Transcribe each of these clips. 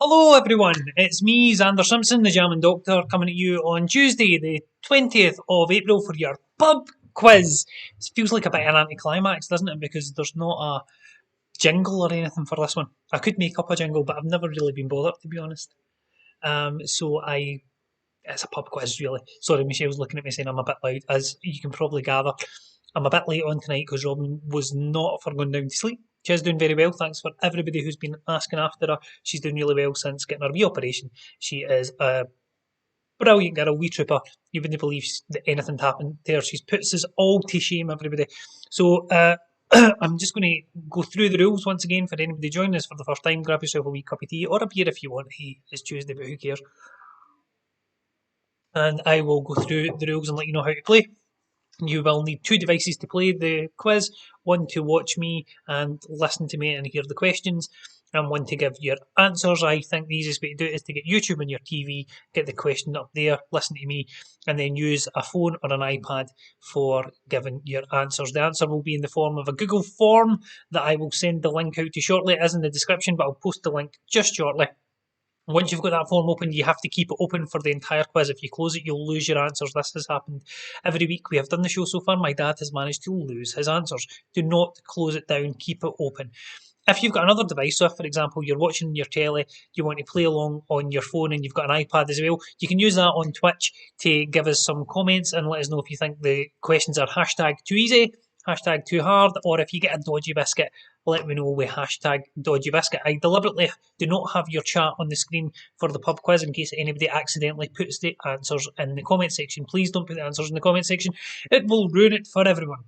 Hello everyone, it's me, Xander Simpson, the Jammin Doctor, coming at you on Tuesday, the 20th of April for your pub quiz. It feels like a bit of an anticlimax, doesn't it? Because there's not a jingle or anything for this one. I could make up a jingle, but I've never really been bothered, to be honest. It's a pub quiz, really. Sorry, Michelle's looking at me saying I'm a bit loud. As you can probably gather, I'm a bit late on tonight because Robin was not for going down to sleep. She's doing very well. Thanks for everybody who's been asking after her. She's doing really well since getting her wee operation. She is a brilliant girl, wee trooper. You wouldn't believe that anything happened to her. She's puts us all to shame, everybody. So I'm just going to go through the rules once again for anybody joining us for the first time. Grab yourself a wee cup of tea or a beer if you want. Hey, it's Tuesday, but who cares? And I will go through the rules and let you know how to play. You will need two devices to play the quiz, one to watch me and listen to me and hear the questions, and one to give your answers. I think the easiest way to do it is to get YouTube on your TV, get the question up there, listen to me, and then use a phone or an iPad for giving your answers. The answer will be in the form of a Google form that I will send the link out to shortly. It is in the description, but I'll post the link just shortly. Once you've got that form open, you have to keep it open for the entire quiz. If you close it, you'll lose your answers. This has happened every week we have done the show so far. My dad has managed to lose his answers. Do not close it down, keep it open. If you've got another device, so if, for example, you're watching your telly, you want to play along on your phone and you've got an iPad as well, you can use that on Twitch to give us some comments and let us know if you think the questions are hashtag too easy, hashtag too hard, or if you get a dodgy biscuit, let me know with hashtag dodgy biscuit. I deliberately do not have your chat on the screen for the pub quiz in case anybody accidentally puts the answers in the comment section. Please don't put the answers in the comment section. It will ruin it for everyone.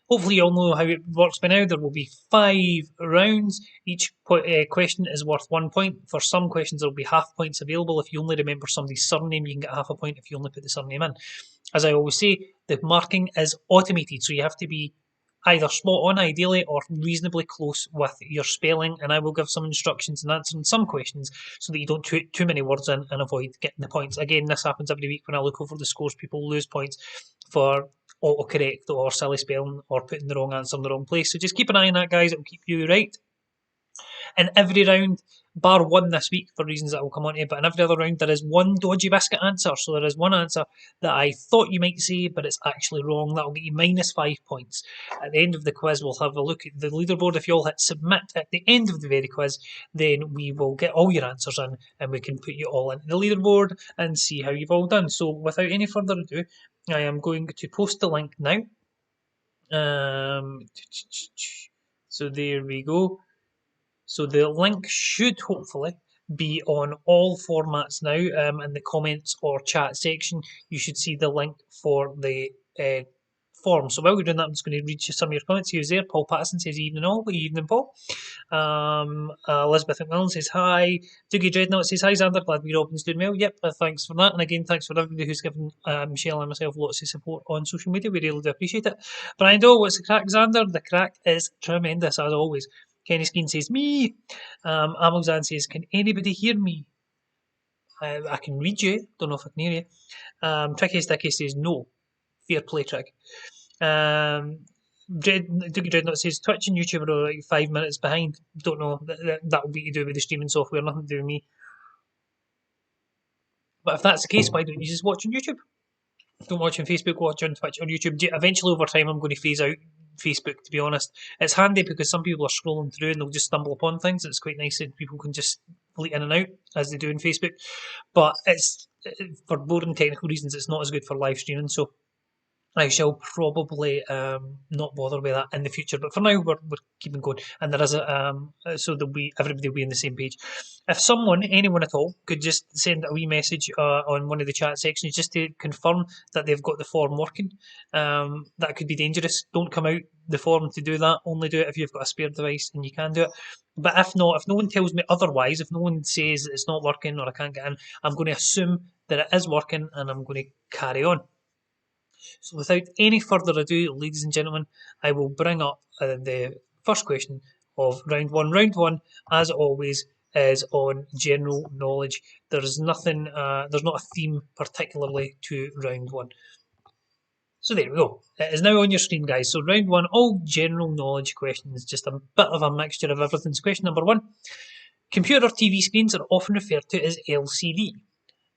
Hopefully you all know how it works by now. There will be 5 rounds. Each question is worth 1 point. For some questions there will be half points available. If you only remember somebody's surname, you can get half a point if you only put the surname in. As I always say, the marking is automated, so you have to be either spot on ideally or reasonably close with your spelling, and I will give some instructions in answering some questions so that you don't put too many words in and avoid getting the points. Again, this happens every week when I look over the scores. People lose points for autocorrect or silly spelling or putting the wrong answer in the wrong place. So just keep an eye on that, guys. It will keep you right. In every round, bar one this week for reasons that I will come on to, but in every other round there is one dodgy biscuit answer. So there is one answer that I thought you might say, but it's actually wrong. That will get you -5 points. At the end of the quiz, we'll have a look at the leaderboard. If you all hit submit at the end of the very quiz, then we will get all your answers in and we can put you all into the leaderboard and see how you've all done. So without any further ado, I am going to post the link now. So there we go. So the link should hopefully be on all formats now in the comments or chat section. You should see the link for the form. So while we're doing that, I'm just going to read you some of your comments. Who's there? Paul Patterson says evening all. Good evening, Paul. Elizabeth McMillan says hi. Doogie Dreadnought says hi, Xander. Glad we Robin's doing well. Yep, thanks for that. And again, thanks for everybody who's given Michelle and myself lots of support on social media. We really do appreciate it. Brian Doe, what's the crack, Xander? The crack is tremendous as always. Kenny Skeen says me. Amazan says, can anybody hear me? I can read you. Don't know if I can hear you. Tricky Sticky says no. Fair play, Trick. Doogie Dreadnought says Twitch and YouTube are like 5 minutes behind. Don't know. That will be to do with the streaming software, nothing to do with me. But if that's the case, why don't you just watch on YouTube? Don't watch on Facebook, watch on Twitch or YouTube. Eventually, over time, I'm going to phase out Facebook, to be honest. It's handy because some people are scrolling through and they'll just stumble upon things. It's quite nice that people can just fleet in and out as they do in Facebook. But it's for boring technical reasons, it's not as good for live streaming. So I shall probably not bother with that in the future, but for now we're keeping going. And there is so there'll be everybody will be on the same page. If anyone at all, could just send a wee message on one of the chat sections just to confirm that they've got the form working, that could be dangerous. Don't come out the form to do that. Only do it if you've got a spare device and you can do it. But if not, if no one tells me otherwise, if no one says that it's not working or I can't get in, I'm going to assume that it is working and I'm going to carry on. So without any further ado, ladies and gentlemen, I will bring up the first question of round one. Round one, as always, is on general knowledge. There's nothing, there's not a theme particularly to round one. So there we go. It is now on your screen, guys. So round one, all general knowledge questions, just a bit of a mixture of everything. So question number one, Computer TV screens are often referred to as LCD.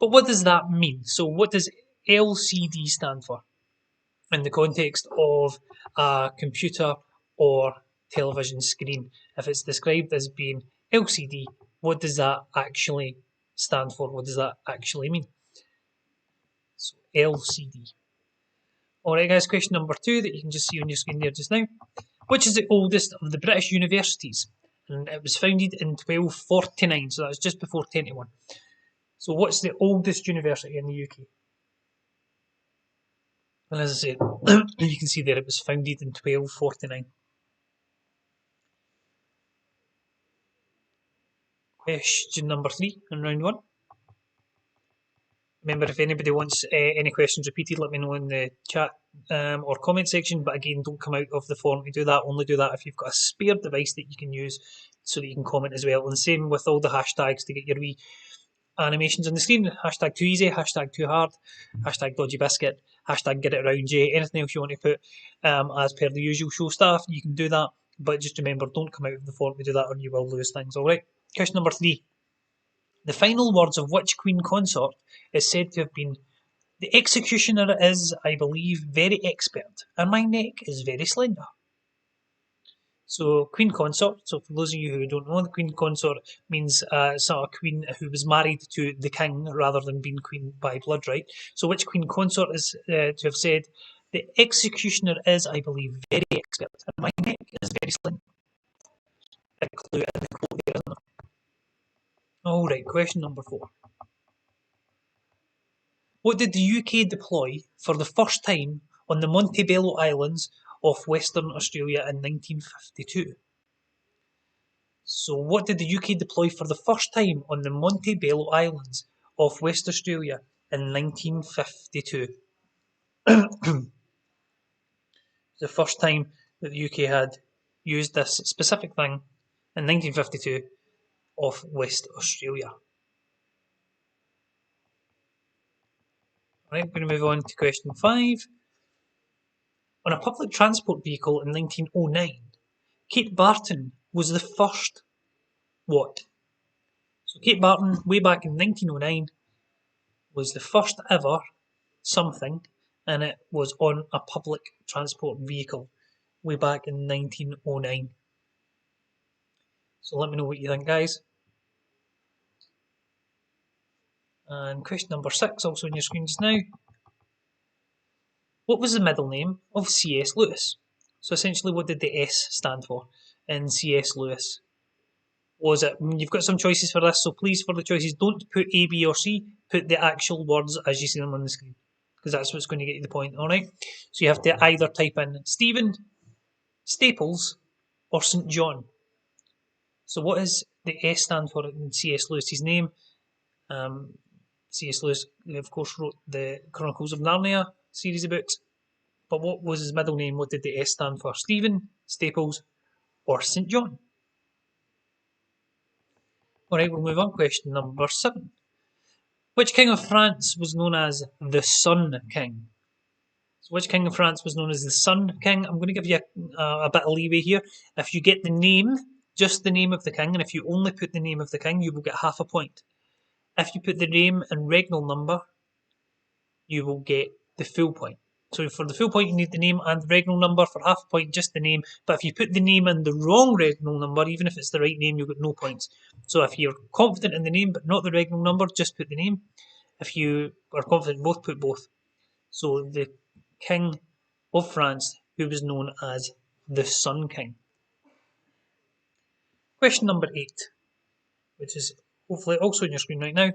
But what does that mean? So what does LCD stand for in the context of a computer or television screen? If it's described as being LCD, what does that actually stand for? What does that actually mean? So LCD. Alright guys, question number 2 that you can just see on your screen there just now. Which is the oldest of the British universities? And it was founded in 1249, so that's just before 10:1. So what's the oldest university in the UK? And as I said, you can see there it was founded in 1249. Question number 3 in round 1. Remember, if anybody wants any questions repeated, let me know in the chat or comment section. But again, don't come out of the form to do that. Only do that if you've got a spare device that you can use so that you can comment as well. And same with all the hashtags to get your wee animations on the screen. Hashtag too easy, hashtag too hard, hashtag dodgy biscuit, hashtag get it around you. Anything else you want to put as per the usual show staff, you can do that. But just remember, don't come out of the form to do that or you will lose things, alright? Question number 3. The final words of which Queen consort is said to have been, "The executioner is, I believe, very expert, and my neck is very slender." So, Queen consort, so for those of you who don't know, the Queen consort means sort of queen who was married to the king rather than being queen by blood, right? So, which Queen consort is to have said, "The executioner is, I believe, very expert, and my neck is very slender." Big clue in the quote there, isn't it? Alright, question number 4. What did the UK deploy for the first time on the Montebello Islands off Western Australia in 1952? So what did the UK deploy for the first time on the Montebello Islands off West Australia in 1952? The first time that the UK had used this specific thing in 1952 off West Australia. Right, we're going to move on to question 5. On a public transport vehicle in 1909, Kate Barton was the first what? So Kate Barton, way back in 1909, was the first ever something, and it was on a public transport vehicle way back in 1909. So let me know what you think, guys. And question number 6, also on your screen just now. What was the middle name of C.S. Lewis? So essentially, what did the S stand for in C.S. Lewis? Was it? You've got some choices for this, so please, for the choices, don't put A, B, or C. Put the actual words as you see them on the screen, because that's what's going to get you the point. All right. So you have to either type in Stephen, Staples, or St. John. So what does the S stand for in C.S. Lewis's name? C.S. Lewis, of course, wrote the Chronicles of Narnia series of books. But what was his middle name? What did the S stand for? Stephen, Staples, or St. John? Alright, we'll move on. Question number 7. Which king of France was known as the Sun King? So which king of France was known as the Sun King? I'm going to give you a bit of leeway here. If you get the name, just the name of the king, and if you only put the name of the king, you will get half a point. If you put the name and regnal number, you will get the full point. So for the full point, you need the name and the regnal number. For half a point, just the name. But if you put the name and the wrong regnal number, even if it's the right name, you'll get no points. So if you're confident in the name but not the regnal number, just put the name. If you are confident in both, put both. So the King of France, who was known as the Sun King. Question number 8, which is hopefully also on your screen right now.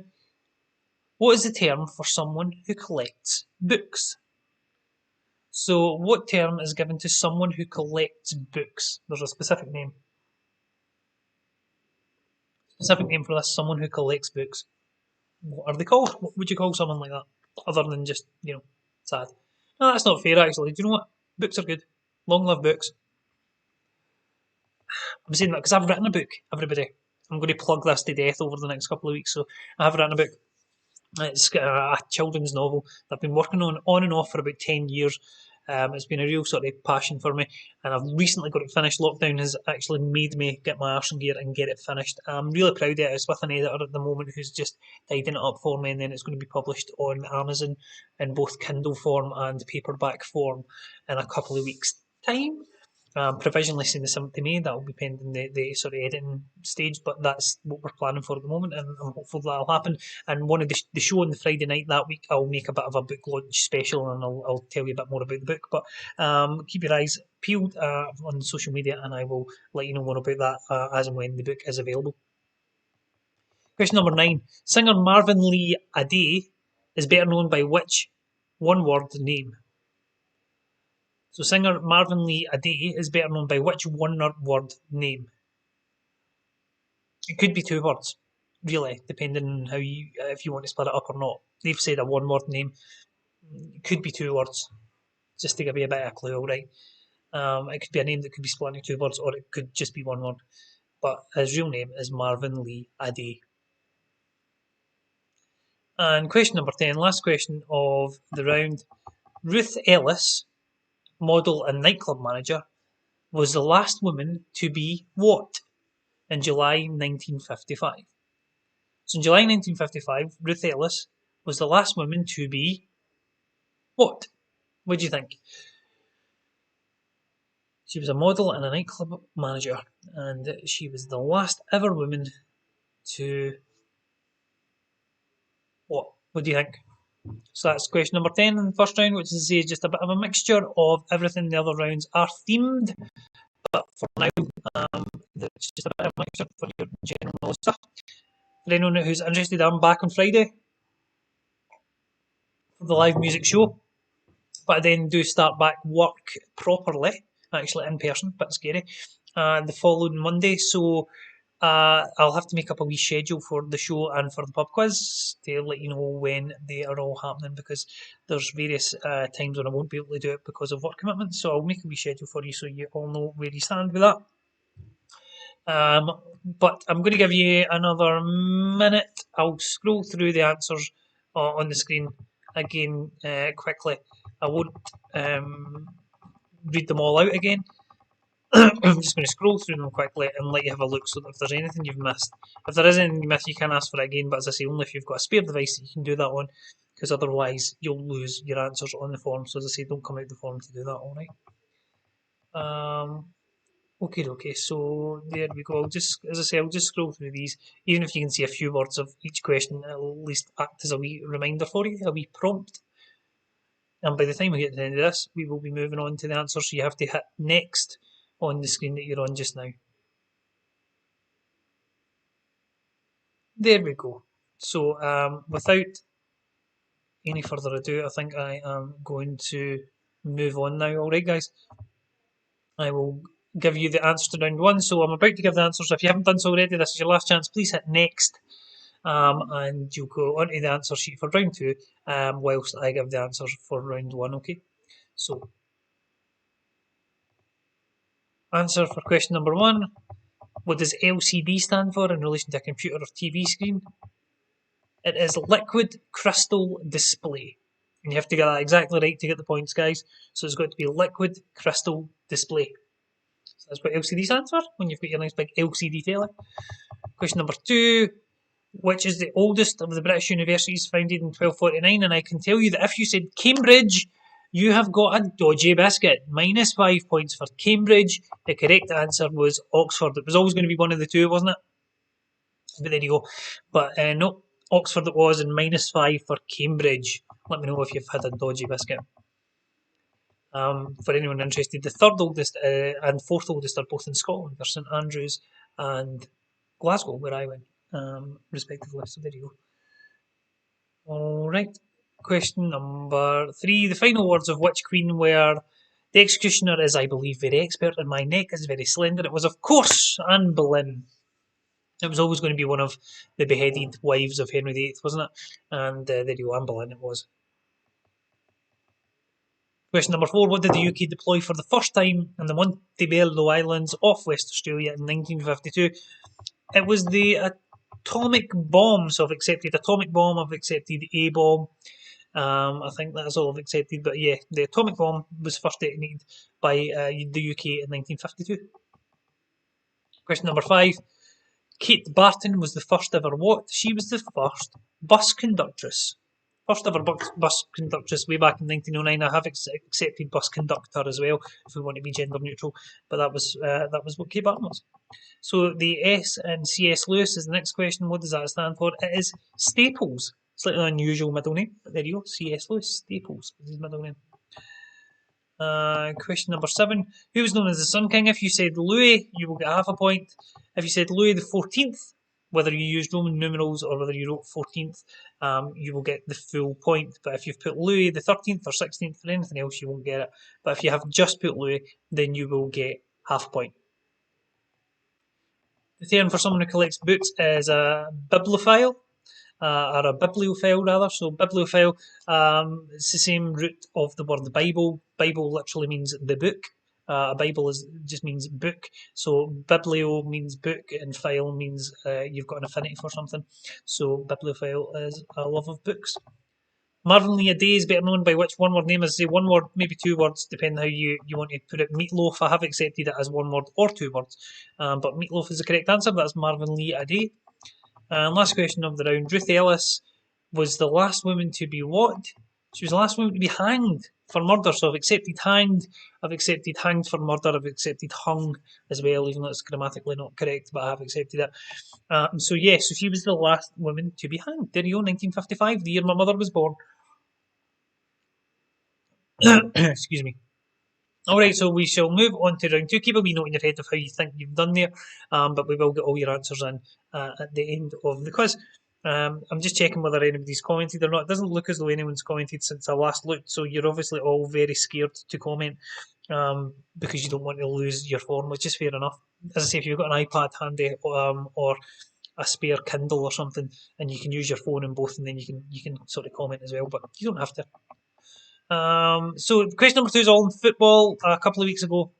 What is the term for someone who collects books? So what term is given to someone who collects books? There's a specific name. Specific name for this, someone who collects books. What are they called? What would you call someone like that? Other than just, sad. No, that's not fair actually. Do you know what? Books are good. Long live books. I'm saying that because I've written a book, everybody. I'm going to plug this to death over the next couple of weeks. So I have written a book. It's a children's novel that I've been working on and off for about 10 years. It's been a real sort of passion for me, and I've recently got it finished. Lockdown has actually made me get my arse in gear and get it finished. I'm really proud of it. It's with an editor at the moment who's just tidying it up for me, and then it's going to be published on Amazon in both Kindle form and paperback form in a couple of weeks' time. Provisionally saying the 7th of May, that will be pending the sort of editing stage, but that's what we're planning for at the moment, and I'm hopeful that'll happen. And one of the show on the Friday night that week, I'll make a bit of a book launch special, and I'll tell you a bit more about the book. But keep your eyes peeled on social media, and I will let you know more about that as and when the book is available. Question number 9. Singer Marvin Lee Ade is better known by which one-word name? So singer Marvin Lee Ade is better known by which one-word name? It could be 2 words, really, depending on how if you want to split it up or not. They've said a one-word name. It could be 2 words, just to give you a bit of a clue, alright? It could be a name that could be split into 2 words, or it could just be 1 word. But his real name is Marvin Lee Ade. And question number 10, last question of the round. Ruth Ellis, model and nightclub manager, was the last woman to be what in July 1955? So in July 1955, Ruth Ellis was the last woman to be what? What do you think? She was a model and a nightclub manager, and she was the last ever woman to what? What do you think? So that's question number 10 in the first round, which is just a bit of a mixture of everything. The other rounds are themed, but for now, it's just a bit of a mixture for your general knowledge stuff. For anyone who's interested, I'm back on Friday for the live music show, but I then do start back work properly, actually in person, bit scary, the following Monday. So I'll have to make up a wee schedule for the show and for the pub quiz to let you know when they are all happening, because there's various times when I won't be able to do it because of work commitments. So I'll make a wee schedule for you so you all know where you stand with that. But I'm going to give you another minute. I'll scroll through the answers on the screen again quickly. I won't read them all out again. I'm just going to scroll through them quickly and let you have a look, so that if there's anything you've missed, if there is anything you missed, you can ask for it again, but as I say, only if you've got a spare device that you can do that on, because otherwise you'll lose your answers on the form. So as I say, don't come out the form to do that, alright? Okay, so there we go. As I say, I'll just scroll through these. Even if you can see a few words of each question, it'll at least act as a wee reminder for you, a wee prompt. And by the time we get to the end of this, we will be moving on to the answer, so you have to hit next on the screen that you're on just now. There we go. So without any further ado, I think I am going to move on now. Alright guys, I will give you the answer to round 1. So I'm about to give the answers. If you haven't done so already, this is your last chance. Please hit next, and you'll go onto the answer sheet for round 2, whilst I give the answers for round 1. Okay, so answer for question number 1. What does LCD stand for in relation to a computer or TV screen? It is liquid crystal display. And you have to get that exactly right to get the points, guys. So it's got to be liquid crystal display. So that's what LCD stands for when you've got your nice big LCD telly. Question number 2. Which is the oldest of the British universities, founded in 1249? And I can tell you that if you said Cambridge, you have got a dodgy biscuit. -5 points for Cambridge. The correct answer was Oxford. It was always going to be one of the two, wasn't it? But there you go. But no, Oxford it was, and -5 for Cambridge. Let me know if you've had a dodgy biscuit. For anyone interested, the third oldest and fourth oldest are both in Scotland. They're St Andrews and Glasgow, where I went, respectively. So there you go. Alright, question number 3. The final words of which queen were, "The executioner is, I believe, very expert, and my neck is very slender." It was, of course, Anne Boleyn. It was always going to be one of the beheaded wives of Henry VIII, wasn't it? And there you go, Anne Boleyn it was. Question number 4. What did the UK deploy for the first time in the Montebello Islands off West Australia in 1952? It was the atomic bomb. So I've accepted atomic bomb, I've accepted A bomb, I think that's all I've accepted. But yeah, the atomic bomb was first detonated by the UK in 1952. Question number 5. Kate Barton was the first ever what? She was the first bus conductress. First ever bus conductress way back in 1909. I have accepted bus conductor as well, if we want to be gender neutral, but that was what Kate Barton was. So the S in C.S. Lewis is the next question. What does that stand for? It is Staples. Slightly unusual middle name, but there you go. C.S. Lewis, Staples is his middle name. Question number 7. Who was known as the Sun King? If you said Louis, you will get half a point. If you said Louis the 14th, whether you used Roman numerals or whether you wrote 14th, you will get the full point. But if you've put Louis the 13th or 16th or anything else, you won't get it. But if you have just put Louis, then you will get half a point. The term for someone who collects books is a bibliophile. Or a bibliophile rather. So bibliophile, it's the same root of the word Bible. Bible literally means the book. A Bible just means book. So biblio means book, and phile means you've got an affinity for something. So bibliophile is a love of books. Marvin Lee Day is better known by which one word name? As I say, one word, maybe two words, depending how you want to put it. Meatloaf, I have accepted it as one word or two words, but meatloaf is the correct answer. That's Marvin Lee Day. And last question of the round. Ruth Ellis was the last woman to be what? She was the last woman to be hanged for murder. So I've accepted hanged, I've accepted hanged for murder, I've accepted hung as well, even though it's grammatically not correct, but I have accepted it. So yes, so she was the last woman to be hanged. There you go, 1955, the year my mother was born. Excuse me. Alright, so we shall move on to round 2. Keep a wee note in your head of how you think you've done there, but we will get all your answers in at the end of the quiz. I'm just checking whether anybody's commented or not. It doesn't look as though anyone's commented since I last looked, so you're obviously all very scared to comment because you don't want to lose your form, which is fair enough. As I say, if you've got an iPad handy or a spare Kindle or something, and you can use your phone in both, and then you can sort of comment as well, but you don't have to. So question number 2 is all in football. A couple of weeks ago,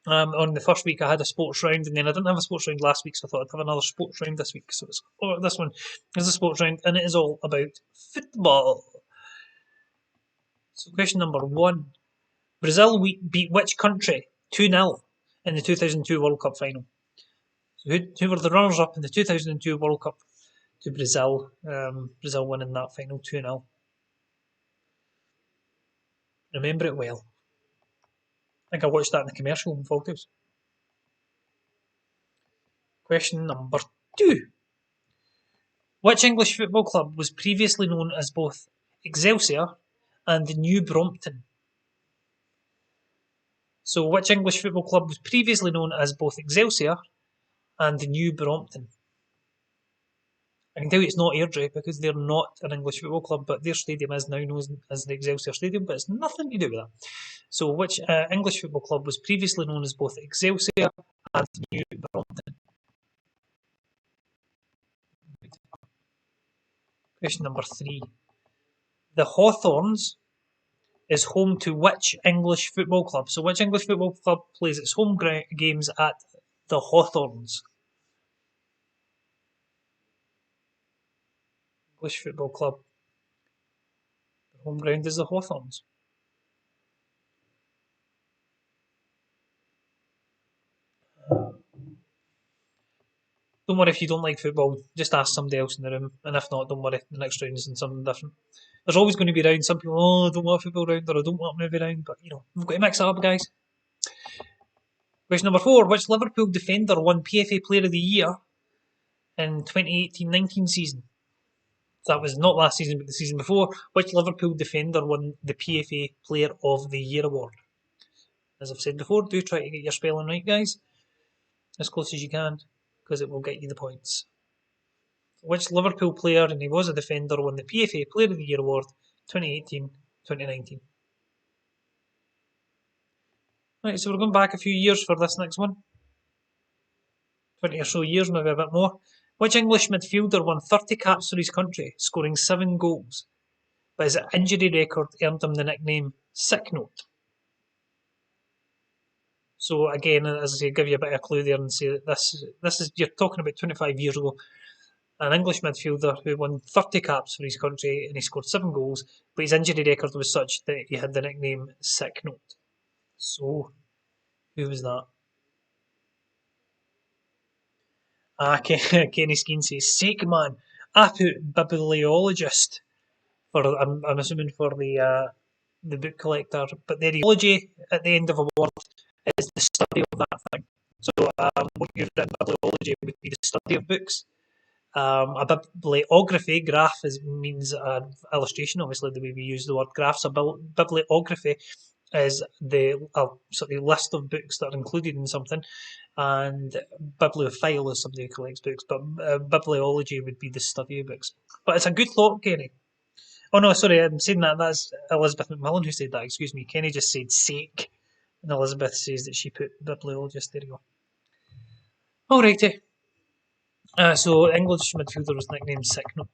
on the first week, I had a sports round, and then I didn't have a sports round last week, so I thought I'd have another sports round this week. So this one is a sports round, and it is all about football. So question number 1. Brazil beat which country 2-0 in the 2002 World Cup final? So who were the runners-up in the 2002 World Cup to Brazil? Brazil winning that final 2-0. Remember it well. I think I watched that in the commercial in Foghouse. Question number 2. Which English football club was previously known as both Excelsior and New Brompton? So which English football club was previously known as both Excelsior and New Brompton? I can tell you it's not Airdrie because they're not an English football club, but their stadium is now known as the Excelsior Stadium, but it's nothing to do with that. So which English football club was previously known as both Excelsior and New Brompton? Question number 3. The Hawthorns is home to which English football club? So which English football club plays its home games at the Hawthorns? English football club. The home ground is the Hawthorns. Don't worry if you don't like football, just ask somebody else in the room, and if not, don't worry, the next round is in something different. There's always going to be rounds, some people, I don't want a football round, or I don't want a movie round, but we've got to mix it up, guys. Question number 4. Which Liverpool defender won PFA Player of the Year in 2018-19 season? So that was not last season, but the season before. Which Liverpool defender won the PFA Player of the Year award? As I've said before, do try to get your spelling right, guys, as close as you can, because it will get you the points. Which Liverpool player, and he was a defender, won the PFA Player of the Year award 2018-2019? Right, so we're going back a few years for this next one. 20 or so years, maybe a bit more. Which English midfielder won 30 caps for his country, scoring 7 goals, but his injury record earned him the nickname Sick Note? So again, as I say, give you a bit of a clue there and say that this is, you're talking about 25 years ago. an English midfielder who won 30 caps for his country and he scored 7 goals, but his injury record was such that he had the nickname Sick Note. So, who was that? Kenny Skeen says, "Sick man, I put bibliologist for I'm assuming for the book collector, but the ideology at the end of a word is the study of that thing. So what you've written bibliology would be the study of books. A bibliography, graph means an illustration, obviously the way we use the word graph. So bibliography is the sort of list of books that are included in something, and bibliophile is somebody who collects books, but bibliology would be the study of books. But it's a good thought, Kenny. Oh no, sorry, I'm saying that's Elizabeth McMillan who said that, excuse me. Kenny just said sake, and Elizabeth says that she put bibliologist. There you go. Alrighty. So English midfielder was nicknamed Sickno.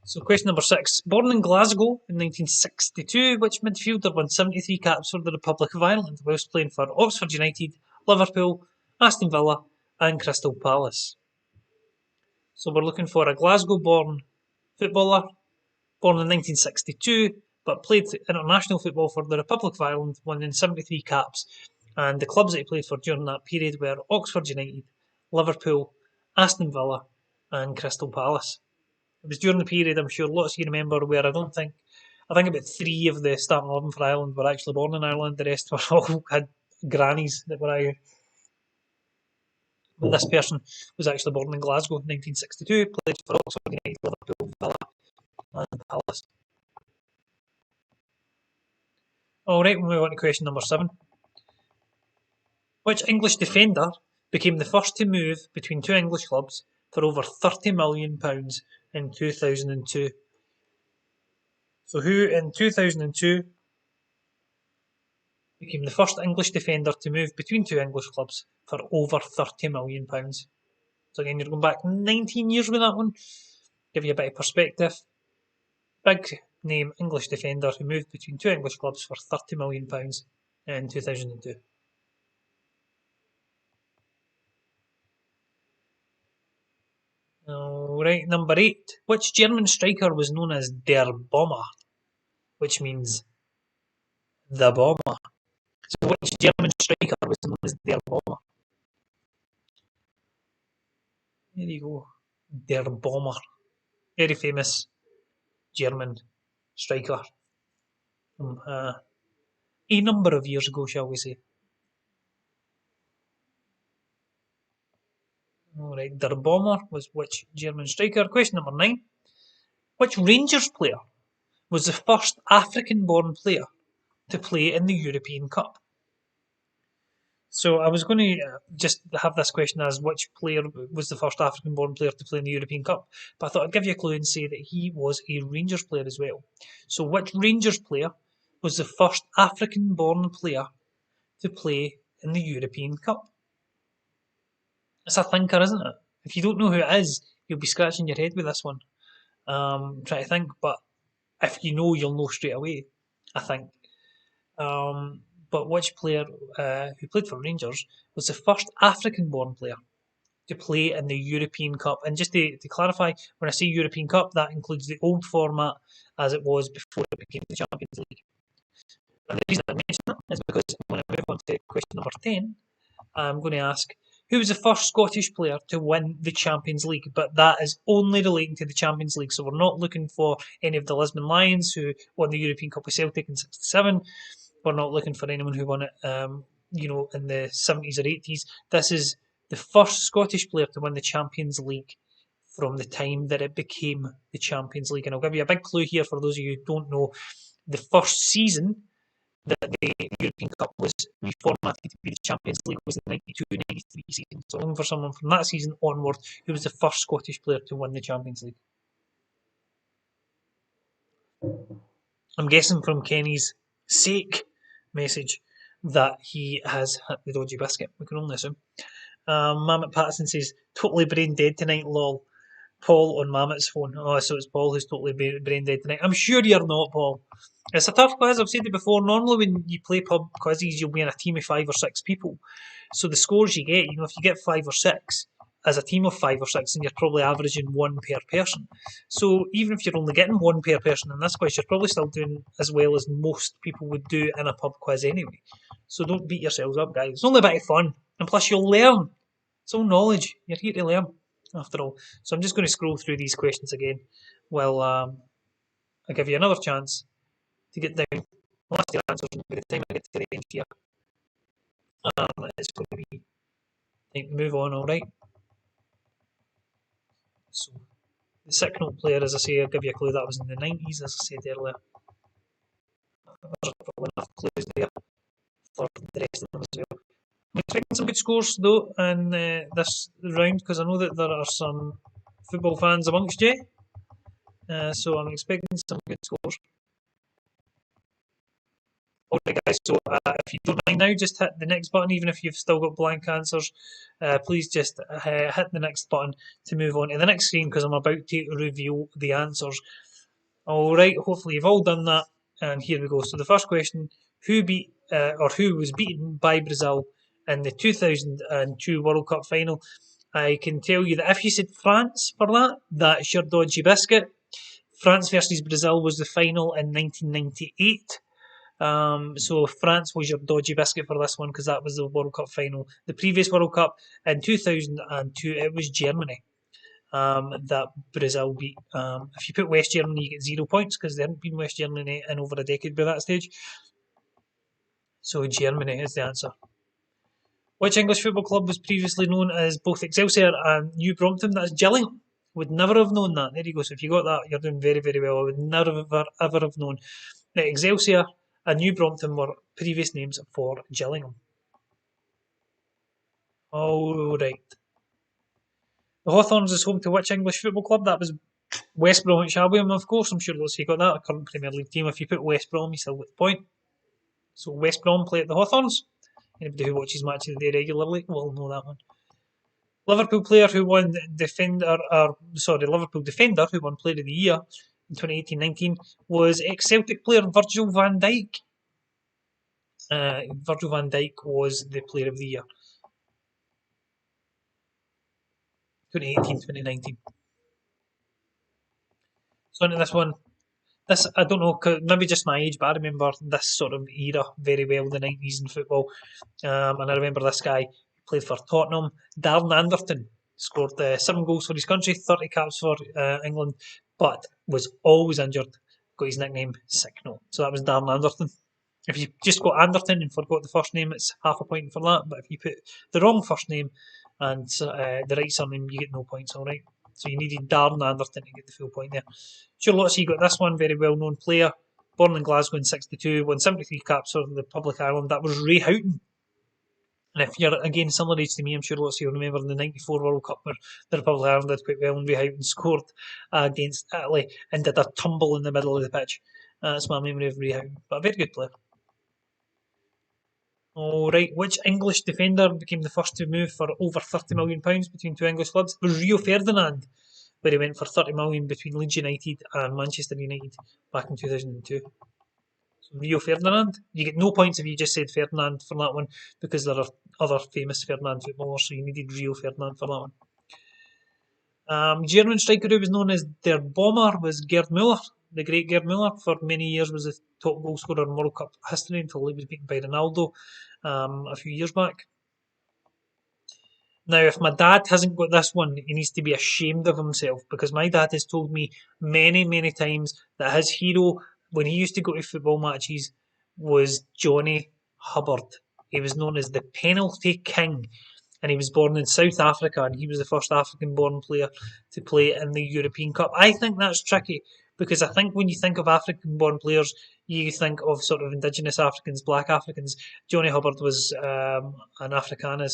So question number 6. Born in Glasgow in 1962, which midfielder won 73 caps for the Republic of Ireland whilst playing for Oxford United, Liverpool, Aston Villa and Crystal Palace? So we're looking for a Glasgow-born footballer, born in 1962, but played international football for the Republic of Ireland, winning 73 caps. And the clubs that he played for during that period were Oxford United, Liverpool, Aston Villa and Crystal Palace. It was during the period, I'm sure lots of you remember, where I think about 3 of the starting 11 for Ireland were actually born in Ireland. The rest were all had grannies that were Irish. But this person was actually born in Glasgow in 1962, played for Oxford United, Liverpool, Villa and Palace. Alright, we'll move on to question number 7. Which English defender became the first to move between 2 English clubs for over £30 million in 2002? So who in 2002 became the first English defender to move between 2 English clubs for over £30 million? So again, you're going back 19 years with that one. Give you a bit of perspective. Big name English defender who moved between 2 English clubs for £30 million in 2002. Alright, number 8. Which German striker was known as Der Bomber, which means the bomber? So which German striker was known as Der Bomber? There you go. Der Bomber. Very famous German striker from a number of years ago, shall we say. Alright, Der Bomber was which German striker? Question number 9. Which Rangers player was the first African-born player to play in the European Cup? So I was going to just have this question as which player was the first African-born player to play in the European Cup, but I thought I'd give you a clue and say that he was a Rangers player as well. So which Rangers player was the first African-born player to play in the European Cup? It's a thinker, isn't it? If you don't know who it is, you'll be scratching your head with this one. Try to think, but if you know, you'll know straight away, I think. But which player who played for Rangers was the first African-born player to play in the European Cup? And just to clarify, when I say European Cup, that includes the old format as it was before it became the Champions League. And the reason I mention that is because when I move on to question number 10, I'm going to ask, who was the first Scottish player to win the Champions League? But that is only relating to the Champions League, so we're not looking for any of the Lisbon Lions who won the European Cup with Celtic in '67. We're not looking for anyone who won it, in the 70s or 80s. This is the first Scottish player to win the Champions League from the time that it became the Champions League. And I'll give you a big clue here for those of you who don't know. The first season that the European Cup was reformatted to be the Champions League was the 92-93 season. So looking for someone from that season onward who was the first Scottish player to win the Champions League. I'm guessing from Kenny's sake message that he has hit the dodgy biscuit. We can only assume. Mammoth Patterson says, totally brain dead tonight, lol. Paul on Mammoth's phone. Oh, so it's Paul who's totally brain dead tonight. I'm sure you're not, Paul. It's a tough quiz, I've said it before. Normally when you play pub quizzes, you'll be in a team of 5 or 6 people. So the scores you get, if you get 5 or 6, as a team of 5 or 6, and you're probably averaging one per person. So even if you're only getting one per person in this quiz, you're probably still doing as well as most people would do in a pub quiz anyway. So don't beat yourselves up, guys. It's only a bit of fun, and plus you'll learn. It's all knowledge. You're here to learn, after all. So I'm just going to scroll through these questions again while I give you another chance to get down. Last year answers by the time I get to the end here. It's going to be time to move on, alright? So, the 6-0 player, as I say, I'll give you a clue, that was in the 90s, as I said earlier. There's probably enough clues there for the rest of them as well. I'm expecting some good scores, though, in this round, because I know that there are some football fans amongst you. So I'm expecting some good scores. Alright guys, so if you don't mind now, just hit the next button, even if you've still got blank answers. Please just hit the next button to move on to the next screen, because I'm about to reveal the answers. Alright, hopefully you've all done that, and here we go. So the first question, who was beaten by Brazil in the 2002 World Cup final? I can tell you that if you said France for that, that's your dodgy biscuit. France versus Brazil was the final in 1998. So France was your dodgy biscuit for this one, because that was the World Cup final. The previous World Cup in 2002, it was Germany that Brazil beat. If you put West Germany, you get 0 points, because there hadn't been West Germany in over a decade by that stage. So Germany is the answer. Which English football club was previously known as both Excelsior and New Brompton? That's Gillingham. Would never have known that. There you go. So if you got that, you're doing very, very well. I would never ever have known that Excelsior and New Brompton were previous names for Gillingham. Alright. The Hawthorns is home to which English football club? That was West Bromwich Albion, of course. I'm sure lots of you got that. A current Premier League team. If you put West Brom, you still get the point. So West Brom play at the Hawthorns. Anybody who watches matches of the day regularly will know that one. Liverpool player who won Liverpool defender who won Player of the Year in 2018-19 was ex-Celtic player Virgil van Dijk. Virgil van Dijk was the Player of the Year. 2018-2019. So into this one. This, I don't know, maybe just my age, but I remember this sort of era very well, the 90s in football. And I remember this guy played for Tottenham. Darren Anderton scored 7 goals for his country, 30 caps for England, but was always injured. Got his nickname Sickno. So that was Darren Anderton. If you just got Anderton and forgot the first name, it's half a point for that. But if you put the wrong first name and the right surname, you get no points, alright? So you needed Darren Anderton to get the full point there. Sure, lots of you got this one, very well known player. Born in Glasgow in 62, won 73 caps for the Republic of Ireland. That was Ray Houghton. And if you're, again, similar age to me, I'm sure lots of you remember the 94 World Cup where the Republic of Ireland did quite well and Ray Houghton scored against Italy and did a tumble in the middle of the pitch. That's my memory of Ray Houghton, but a very good player. Alright, which English defender became the first to move for over £30 million between two English clubs? It was Rio Ferdinand, where he went for £30 million between Leeds United and Manchester United back in 2002. So Rio Ferdinand, you get no points if you just said Ferdinand for that one, because there are other famous Ferdinand footballers, so you needed Rio Ferdinand for that one. German striker who was known as Der Bomber was Gerd Müller. The great Gerd Müller for many years was the top goal scorer in World Cup history until he was beaten by Ronaldo a few years back. Now, if my dad hasn't got this one, he needs to be ashamed of himself, because my dad has told me many, many times that his hero, when he used to go to football matches, was Johnny Hubbard. He was known as the Penalty King, and he was born in South Africa, and he was the first African-born player to play in the European Cup. I think that's tricky, because I think when you think of African-born players, you think of sort of indigenous Africans, black Africans. Johnny Hubbard was an Afrikaner,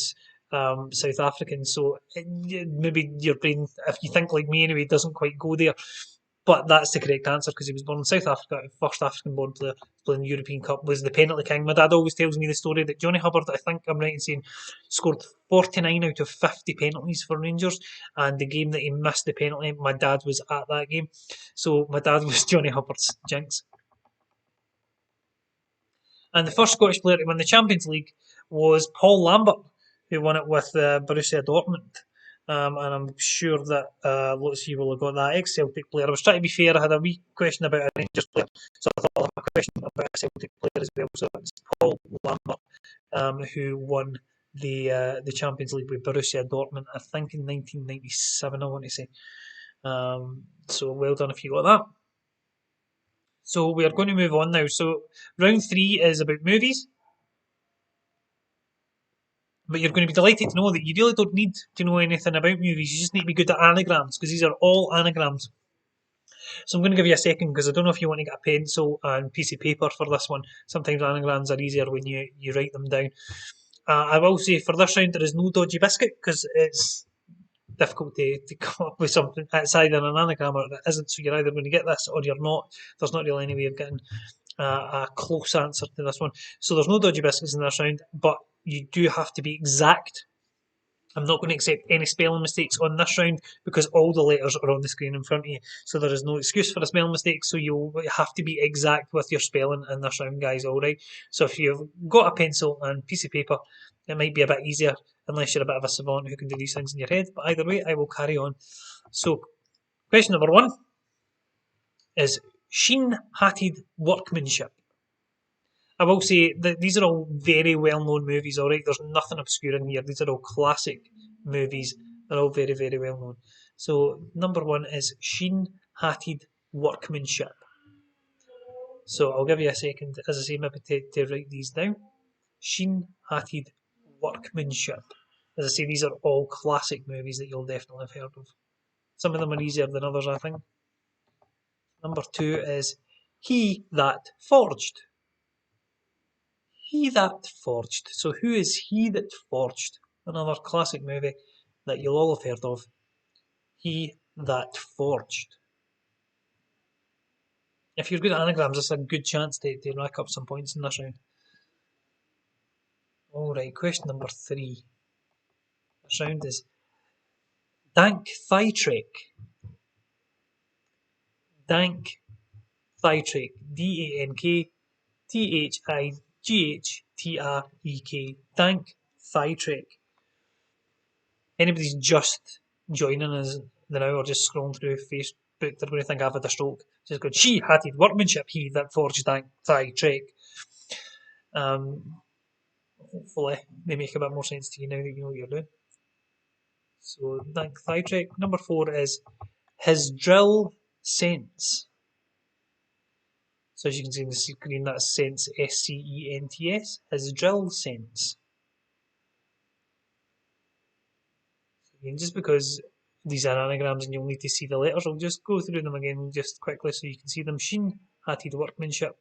South African, so maybe your brain, if you think like me anyway, doesn't quite go there. But that's the correct answer, because he was born in South Africa. First African-born player playing the European Cup was the penalty king. My dad always tells me the story that Johnny Hubbard, I think I'm right in saying, scored 49 out of 50 penalties for Rangers, and the game that he missed the penalty, my dad was at that game. So my dad was Johnny Hubbard's jinx. And the first Scottish player to win the Champions League was Paul Lambert, who won it with Borussia Dortmund. And I'm sure that lots of you will have got that. Ex-Celtic player. I was trying to be fair. I had a wee question about a Rangers player, so I thought I'll have a question about a Celtic player as well. So it's Paul Lambert, who won the Champions League with Borussia Dortmund, I think in 1997. I want to say. So well done if you got that. So we are going to move on now. So round 3 is about movies. But you're going to be delighted to know that you really don't need to know anything about movies. You just need to be good at anagrams because these are all anagrams. So I'm going to give you a second because I don't know if you want to get a pencil and piece of paper for this one. Sometimes anagrams are easier when you write them down. I will say for this round there is no dodgy biscuit because it's difficult to come up with something. It's either an anagram or it isn't. So you're either going to get this or you're not. There's not really any way of getting a close answer to this one. So there's no dodgy biscuits in this round, but you do have to be exact. I'm not going to accept any spelling mistakes on this round because all the letters are on the screen in front of you. So there is no excuse for a spelling mistake. So you'll have to be exact with your spelling in this round, guys. All right. So if you've got a pencil and piece of paper, it might be a bit easier unless you're a bit of a savant who can do these things in your head. But either way, I will carry on. So question number 1 is sheen-hatted workmanship. I will say that these are all very well-known movies, alright? There's nothing obscure in here. These are all classic movies. They're all very, very well-known. So, number 1 is sheen-hatted workmanship. So, I'll give you a second, as I say, maybe to write these down. Sheen-hatted workmanship. As I say, these are all classic movies that you'll definitely have heard of. Some of them are easier than others, I think. Number 2 is he that forged. He That Forged. So who is He That Forged? Another classic movie that you'll all have heard of. He That Forged. If you're good at anagrams, it's a good chance to rack up some points in this round. Alright, question number 3. This round is Dank Thightrek. Dank Thightrek. DANK-THIGHTREK. Dank Thightrek. Anybody's just joining us now or just scrolling through Facebook, they're going to think I've had a stroke. Just going, she-hatted workmanship, he that forged Thightrek. Hopefully they make a bit more sense to you now that you know what you're doing. So, Dank Thightrek. Number 4 is his drill sense. So as you can see on the screen, that's sense, S-C-E-N-T-S. His drill sense. And just because these are anagrams and you'll need to see the letters, I'll just go through them again just quickly so you can see them. Sheen-hatted workmanship.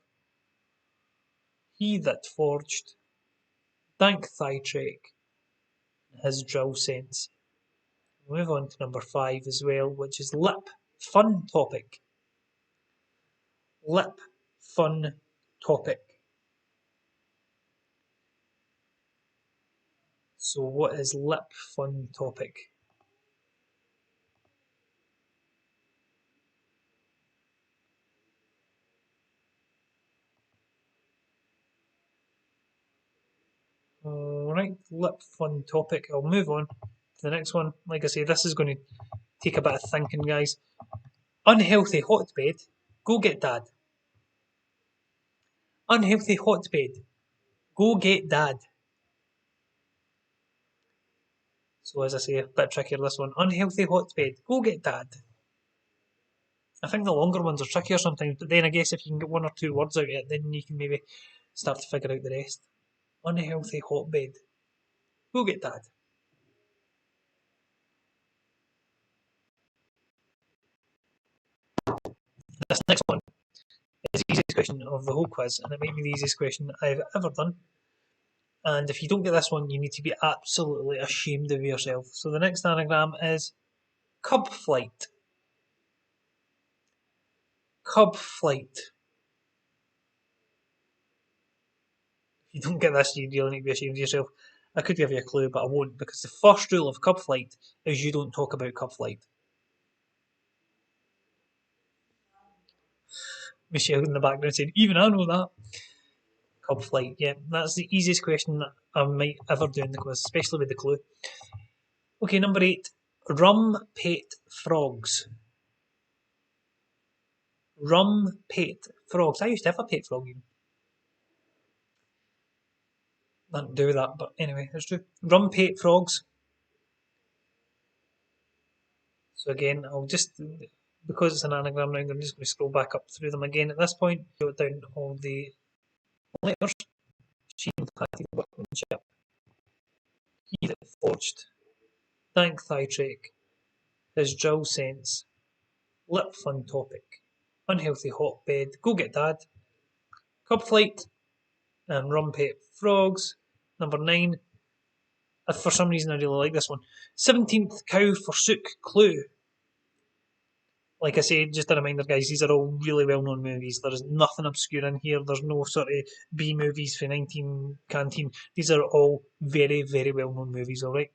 He that forged. Dank Thightrek. His drill sense. We'll move on to number 5 as well, which is lip. Fun topic. Lip. Fun topic. So what is lip fun topic? Alright, lip fun topic. I'll move on to the next one. Like I say, this is going to take a bit of thinking, guys. Unhealthy hotbed. Go get dad. Unhealthy hotbed. Go get dad. So as I say, a bit trickier this one. Unhealthy hotbed. Go get dad. I think the longer ones are trickier sometimes, but then I guess if you can get 1 or 2 words out of it, then you can maybe start to figure out the rest. Unhealthy hotbed. Go get dad. This next one is the easiest question of the whole quiz, and it might be the easiest question I've ever done. And if you don't get this one, you need to be absolutely ashamed of yourself. So the next anagram is cub flight. Cub flight. If you don't get this, you really need to be ashamed of yourself. I could give you a clue, but I won't, because the first rule of cub flight is you don't talk about cub flight. Michelle in the background said, even I know that. Cub flight, yeah, that's the easiest question that I might ever do in the quiz, especially with the clue. Okay, number 8. Rum pet frogs. Rum pet frogs. I used to have a pet frog even. Nothing to do with that, but anyway, it's true. Rum pet frogs. So again, I'll just, because it's an anagram now, I'm just going to scroll back up through them again at this point. Jot down all the letters. She impacted workmanship. He that forged. Thank thy trek. His drill sense. Lip fun topic. Unhealthy hotbed. Go get dad. Cub flight. And rum pet frogs. Number 9. For some reason I really like this one. 17th cow forsook clue. Like I say, just a reminder, guys, these are all really well-known movies. There is nothing obscure in here. There's no sort of B movies for 19 Canteen. These are all very, very well-known movies, alright?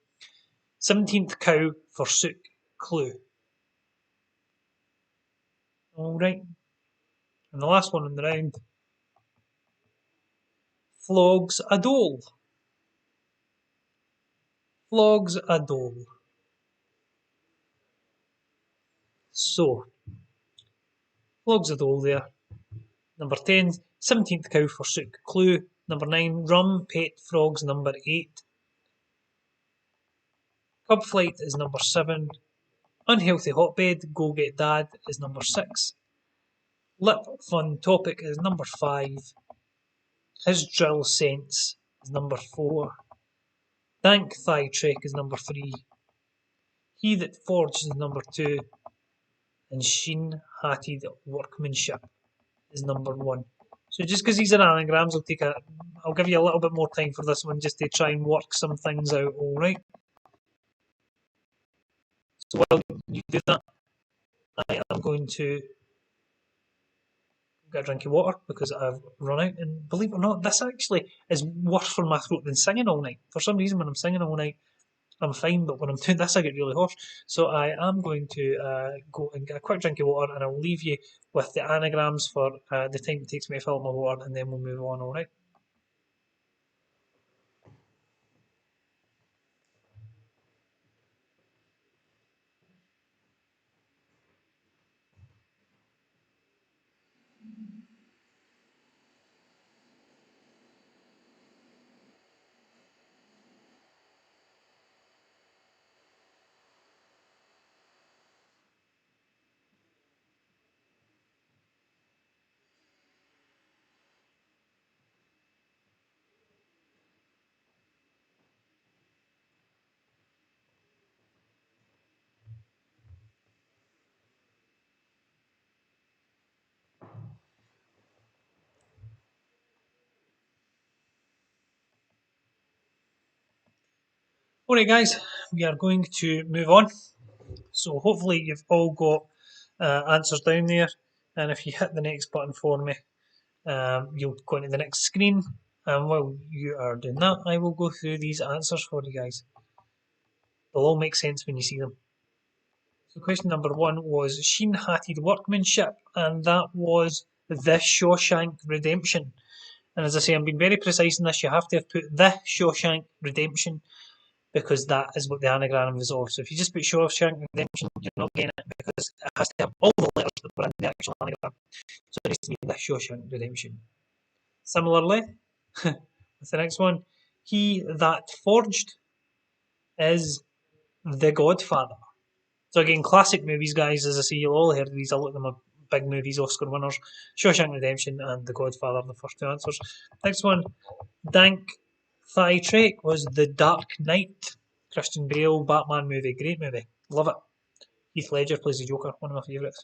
17th cow forsook clue. Alright. And the last one in the round. Flogs a dole. Flogs a dole. So, flogs a dole there. Number 10, 17th cow forsook clue. Number 9, rum pet frogs. Number 8. Cub flight is number 7. Unhealthy hotbed, go get dad is number 6. Lip fun topic is number 5. His drill sense is number 4. Thank thigh trek is number 3. He that forged is number 2. And sheen hatted workmanship is number 1. So just because these are anagrams, I'll give you a little bit more time for this one just to try and work some things out, alright? So while you do that, I am going to get a drink of water because I've run out. And believe it or not, this actually is worse for my throat than singing all night. For some reason, when I'm singing all night, I'm fine, but when I'm doing this, I get really hoarse. So I am going to go and get a quick drink of water, and I'll leave you with the anagrams for the time it takes me to fill up my water, and then we'll move on, alright? Alright guys, we are going to move on. So hopefully you've all got answers down there, and if you hit the next button for me, you'll go into the next screen, and while you are doing that, I will go through these answers for you guys. They'll all make sense when you see them. So question number 1 was sheen-hatted workmanship, and that was The Shawshank Redemption. And as I say, I'm being very precise in this. You have to have put The Shawshank Redemption, because that is what the anagram is of. So if you just put Shawshank Redemption, you're not getting it, because it has to have all the letters that were in the actual anagram. So it needs to be The Shawshank Redemption. Similarly, with the next one, he that forged is The Godfather. So again, classic movies, guys. As I say, you'll all heard of these. A lot of them are big movies, Oscar winners. Shawshank Redemption and The Godfather, the first two answers. Next one, Dank Thigh Trek was The Dark Knight. Christian Bale, Batman movie. Great movie. Love it. Heath Ledger plays the Joker, one of my favourites.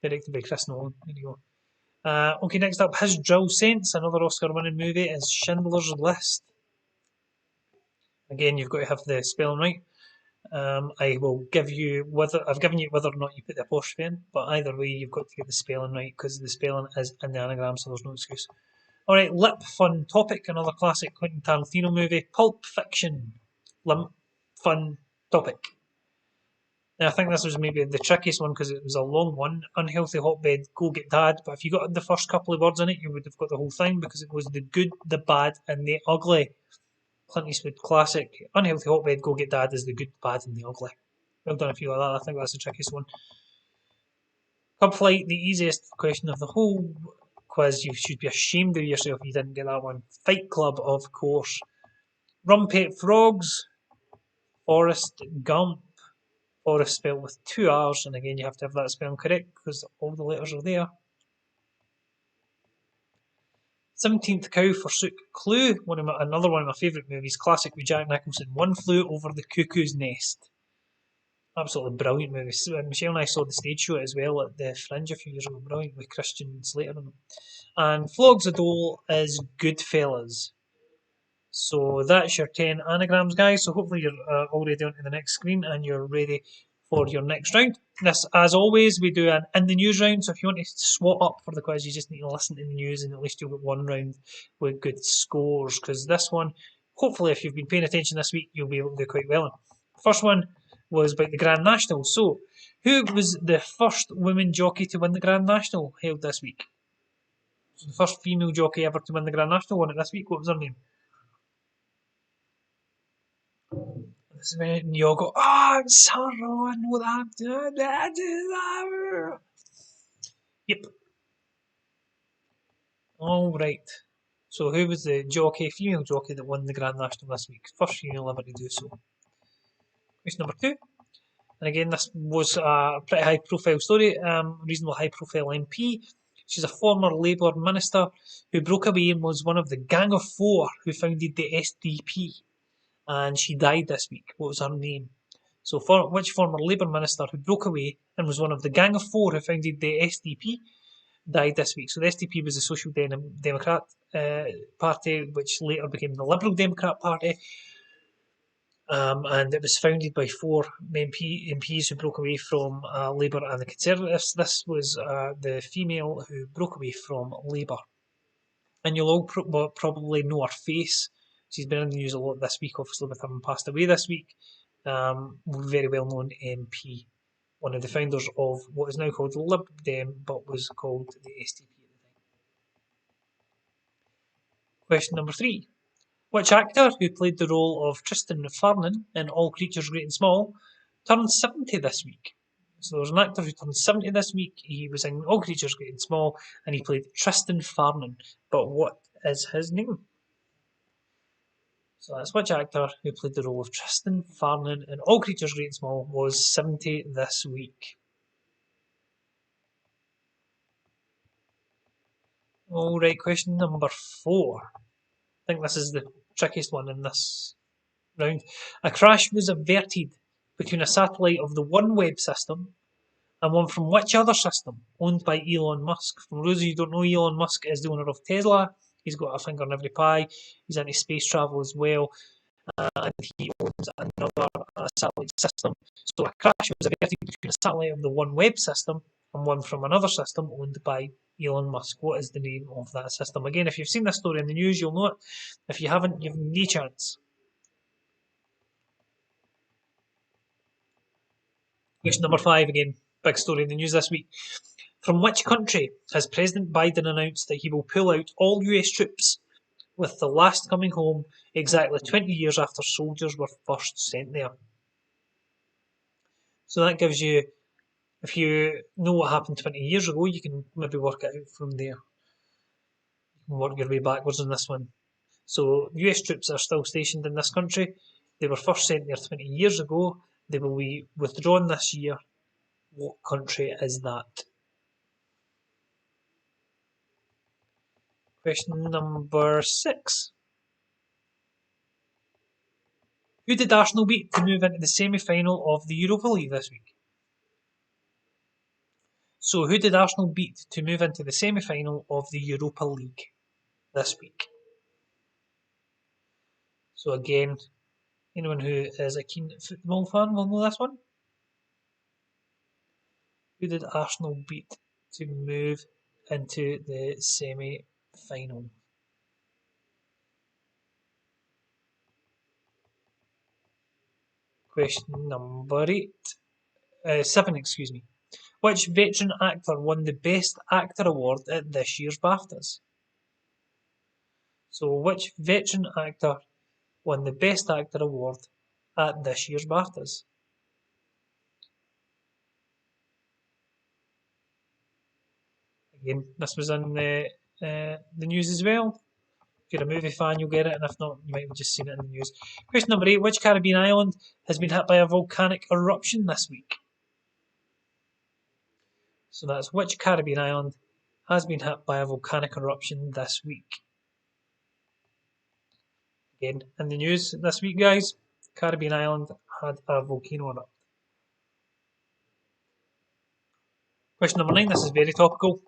Directed by Chris Nolan. There you go. Okay, next up, His Drill Sense, another Oscar-winning movie, is Schindler's List. Again, you've got to have the spelling right. I will give you I've given you whether or not you put the apostrophe in, but either way, you've got to get the spelling right because the spelling is in the anagram, so there's no excuse. All right, lip fun topic, another classic Quentin Tarantino movie, Pulp Fiction. Lip fun topic. Now, I think this was maybe the trickiest one because it was a long one. Unhealthy hotbed, go get dad. But if you got the first couple of words in it, you would have got the whole thing because it was the good, the bad, and the ugly. Clint Eastwood classic. Unhealthy hotbed, go get dad is the good, bad, and the ugly. Well done if you like that. I think that's the trickiest one. Cub Flight, the easiest question of the whole quiz. You should be ashamed of yourself if you didn't get that one. Fight Club, of course. Rumpet Frogs, Forrest Gump. Forrest spelled with two R's, and again you have to have that spelling correct because all the letters are there. 17th Cow Forsook Clue, another one of my favourite movies, classic with Jack Nicholson. One Flew Over the Cuckoo's Nest. Absolutely brilliant movie. Michelle and I saw the stage show as well at the Fringe a few years ago. Brilliant with Christian Slater on it. And Flogs a Dole is Goodfellas. So that's your 10 anagrams, guys. So hopefully you're already onto the next screen and you're ready for your next round. This, as always, we do an in the news round. So if you want to swap up for the quiz, you just need to listen to the news, and at least you'll get one round with good scores. Because this one, hopefully, if you've been paying attention this week, you'll be able to do quite well in. First one was about the Grand National. So, who was the first woman jockey to win the Grand National held this week? So the first female jockey ever to win the Grand National won it this week. What was her name? This is when you all go, I'm sorry, I know that. Yep. All right. So who was the jockey, female jockey that won the Grand National this week? First female ever to do so. Question number 2. And again, this was a pretty high profile story, reasonable high profile MP. She's a former Labour minister who broke away and was one of the Gang of Four who founded the SDP. And she died this week. What was her name? So, which former Labour minister who broke away and was one of the Gang of Four who founded the SDP died this week? So the SDP was the Social Democrat Party, which later became the Liberal Democrat Party. And it was founded by four MPs who broke away from Labour and the Conservatives. This was the female who broke away from Labour. And you'll all probably know her face. She's been in the news a lot this week, obviously, with having passed away this week. Very well known MP. One of the founders of what is now called Lib Dem, but was called the SDP at the time. Question number 3. Which actor who played the role of Tristan Farnan in All Creatures Great and Small turned 70 this week? So there's an actor who turned 70 this week. He was in All Creatures Great and Small, and he played Tristan Farnan. But what is his name? So that's which actor who played the role of Tristan Farnan in All Creatures Great and Small was 70 this week. Alright, question number 4. I think this is the trickiest one in this round. A crash was averted between a satellite of the OneWeb system and one from which other system owned by Elon Musk? From those of you who don't know, Elon Musk is the owner of Tesla. He's got a finger in every pie. He's into space travel as well. And he owns another satellite system. So a crash was averted between a satellite of the OneWeb system and one from another system owned by Elon Musk. What is the name of that system? Again, if you've seen this story in the news, you'll know it. If you haven't, you've no chance. Question number 5 again. Big story in the news this week. From which country has President Biden announced that he will pull out all US troops, with the last coming home exactly 20 years after soldiers were first sent there? So that gives you, if you know what happened 20 years ago, you can maybe work it out from there. You can work your way backwards on this one. So US troops are still stationed in this country. They were first sent there 20 years ago. They will be withdrawn this year. What country is that? Question number 6. Who did Arsenal beat to move into the semi-final of the Europa League this week? So who did Arsenal beat to move into the semi-final of the Europa League this week? So again, anyone who is a keen football fan will know this one. Who did Arsenal beat to move into the semi-final? Question number 7, excuse me. Which veteran actor won the Best Actor award at this year's BAFTAs? So which veteran actor won the Best Actor award at this year's BAFTAs? Again, this was in the news as well. If you're a movie fan, you'll get it, and if not, you might have just seen it in the news. Question number 8. Which Caribbean island has been hit by a volcanic eruption this week? So that's which Caribbean island has been hit by a volcanic eruption this week? Again, in the news this week, guys, Caribbean island had a volcano erupt. Question number 9. This is very topical.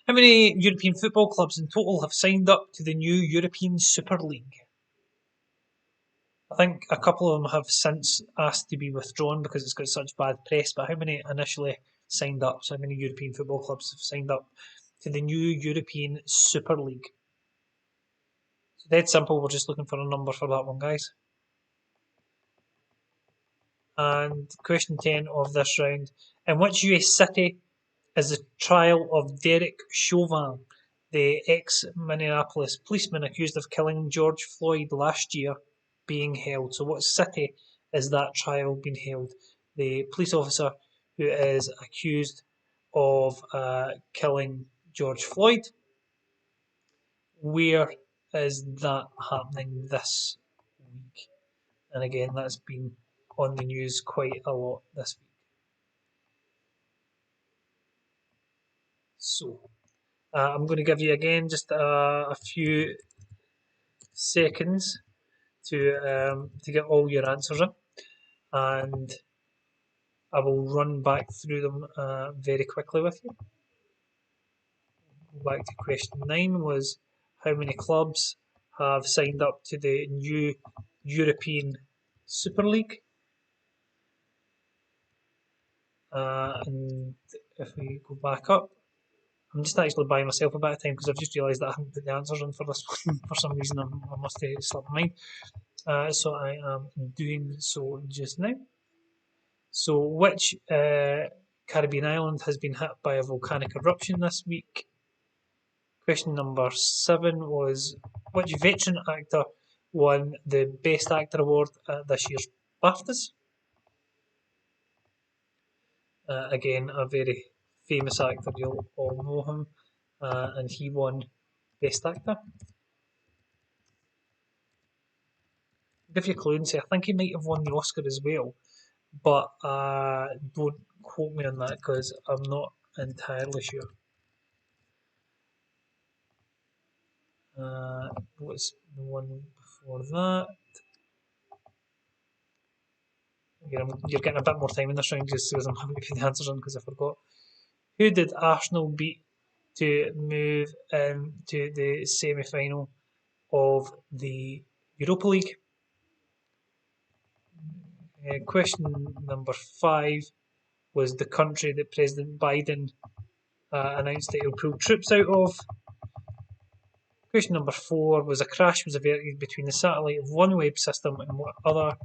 How many European football clubs in total have signed up to the new European Super League? I think a couple of them have since asked to be withdrawn because it's got such bad press, but how many initially signed up? So how many European football clubs have signed up to the new European Super League? So dead simple, we're just looking for a number for that one, guys. And question 10 of this round. In which US city is the trial of Derek Chauvin, the ex-Minneapolis policeman accused of killing George Floyd last year, being held? So what city is that trial being held? The police officer who is accused of killing George Floyd. Where is that happening this week? And again, that's been on the news quite a lot this week. So, I'm going to give you again just a few seconds to get all your answers in, and I will run back through them very quickly with you. Go back to question 9 was how many clubs have signed up to the new European Super League? And if we go back up, I'm just actually buying myself a bit of time because I've just realised that I haven't put the answers in for this one. For some reason, I must have slipped my mind. So I am doing so just now. So which Caribbean island has been hit by a volcanic eruption this week? Question number 7 was which veteran actor won the Best Actor award at this year's BAFTAs? Again, a very famous actor, you'll all know him, and he won Best Actor. I'll give you a clue and say I think he might have won the Oscar as well, but don't quote me on that because I'm not entirely sure. What's the one before that? You're getting a bit more time in this round just because I'm having to put the answers on because I forgot. Who did Arsenal beat to move into the semi-final of the Europa League? Question number 5 was the country that President Biden announced that he'll pull troops out of. Question number 4 was a crash was averted between the satellite of OneWeb system and what other?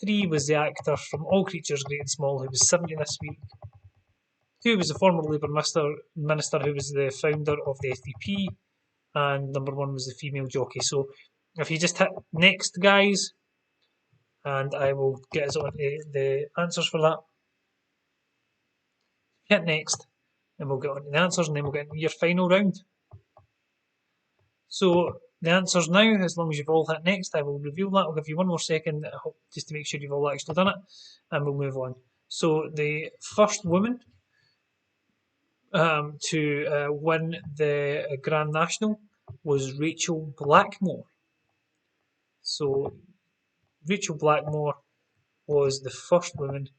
3 was the actor from All Creatures Great and Small who was 70 this week. 2 was the former Labour minister who was the founder of the SDP. And number 1 was the female jockey. So if you just hit next, guys, and I will get us on the answers for that. Hit next, and we'll get on to the answers, and then we'll get into your final round. So the answers now, as long as you've all hit next, I will reveal that. I'll give you one more second just to make sure you've all actually done it, and we'll move on. So the first woman to win the Grand National was Rachel Blackmore. So Rachel Blackmore was the first woman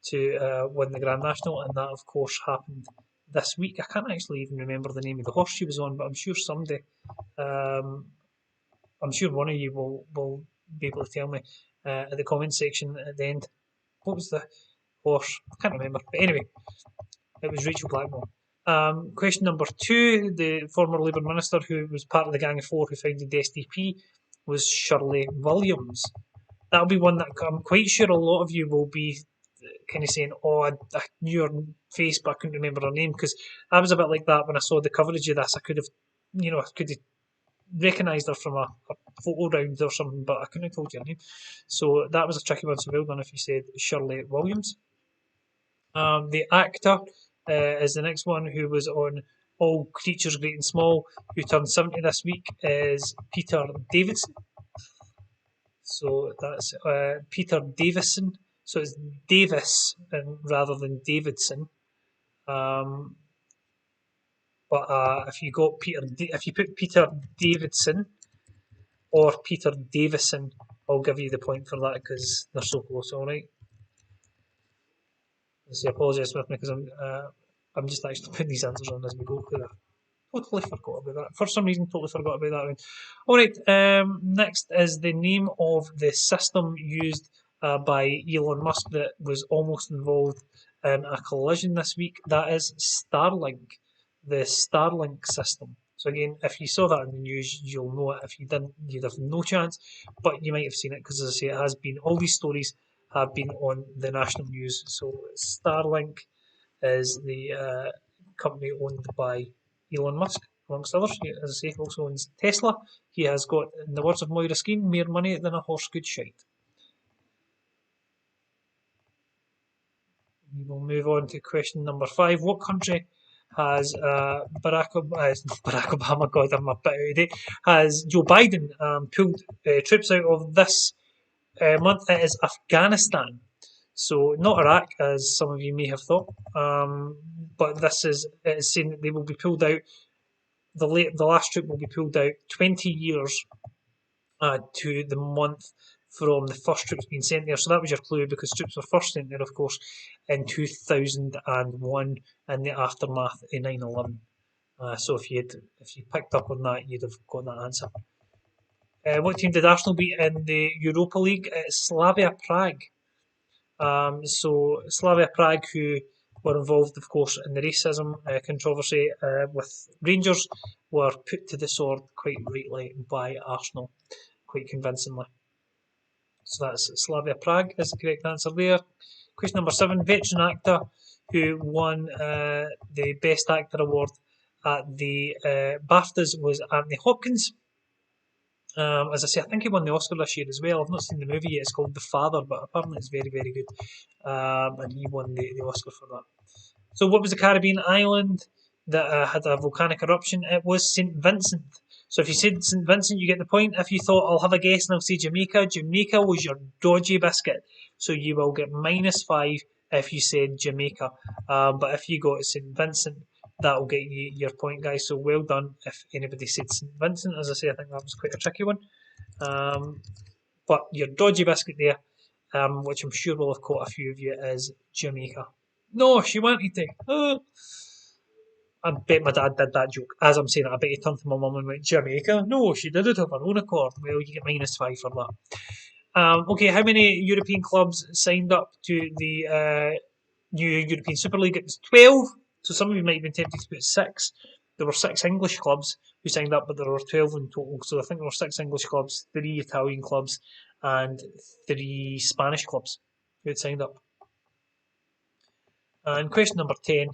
to win the Grand National, and that, of course, happened this week. I can't actually even remember the name of the horse she was on, but I'm sure somebody, I'm sure one of you will be able to tell me at the comment section at the end. What was the horse? I can't remember. But anyway, it was Rachel Blackmore. Question number 2, the former Labour minister who was part of the Gang of Four who founded the SDP was Shirley Williams. That'll be one that I'm quite sure a lot of you will be kind of saying, oh, I knew her face, but I couldn't remember her name, because I was a bit like that when I saw the coverage of this. I could have recognised her from a photo round or something, but I couldn't have told you her name. So that was a tricky one, so well done if you said Shirley Williams. The actor is the next one, who was on All Creatures Great and Small, who turned 70 this week, is Peter Davidson. So that's Peter Davison. So it's Davis rather than Davidson. Um, but if you put Peter Davidson or Peter Davison, I'll give you the point for that because they're so close. All right. So apologise with me because I'm just actually putting these answers on as we go. Totally forgot about that. For some reason, totally forgot about that one. All right. Next is the name of the system used by Elon Musk that was almost involved in a collision this week. That is Starlink, the Starlink system. So again, if you saw that in the news, you'll know it. If you didn't, you'd have no chance. But you might have seen it because, as I say, it has been. All these stories have been on the national news. So Starlink is the company owned by Elon Musk, amongst others. He, as I say, also owns Tesla. He has got, in the words of Moira Skeen, more money than a horse could shite. We will move on to question number 5. What country has Barack Obama, God, I'm a bit out of date, has Joe Biden pulled troops out of this month? It is Afghanistan. So not Iraq, as some of you may have thought, but it is saying that they will be pulled out. The last troop will be pulled out 20 years to the month from the first troops being sent there. So that was your clue, because troops were first sent there, of course, in 2001 in the aftermath of 9/11. So if you picked up on that, you'd have got that answer. What team did Arsenal beat in the Europa League? It's Slavia Prague. So Slavia Prague, who were involved, of course, in the racism controversy with Rangers, were put to the sword quite rightly by Arsenal, quite convincingly. So that's Slavia Prague is the correct answer there. Question number 7. Veteran actor who won the Best Actor award at the BAFTAs was Anthony Hopkins. As I say, I think he won the Oscar this year as well. I've not seen the movie yet. It's called The Father, but apparently it's very, very good. And he won the Oscar for that. So what was the Caribbean island that had a volcanic eruption? It was St. Vincent. So if you said St. Vincent, you get the point. If you thought, I'll have a guess and I'll say Jamaica, Jamaica was your dodgy biscuit. So you will get -5 if you said Jamaica. But if you got St. Vincent, that will get you your point, guys. So well done if anybody said St. Vincent. As I say, I think that was quite a tricky one. But your dodgy biscuit there, which I'm sure will have caught a few of you, is Jamaica. No, she wanted to. I bet my dad did that joke. As I'm saying it, I bet he turned to my mum and went, Jamaica? No, she did it of her own accord. Well, you get -5 for that. Okay, how many European clubs signed up to the new European Super League? It was 12. So some of you might have been tempted to put 6. There were 6 English clubs who signed up, but there were 12 in total. So I think there were 6 English clubs, 3 Italian clubs, and 3 Spanish clubs who had signed up. And question number 10.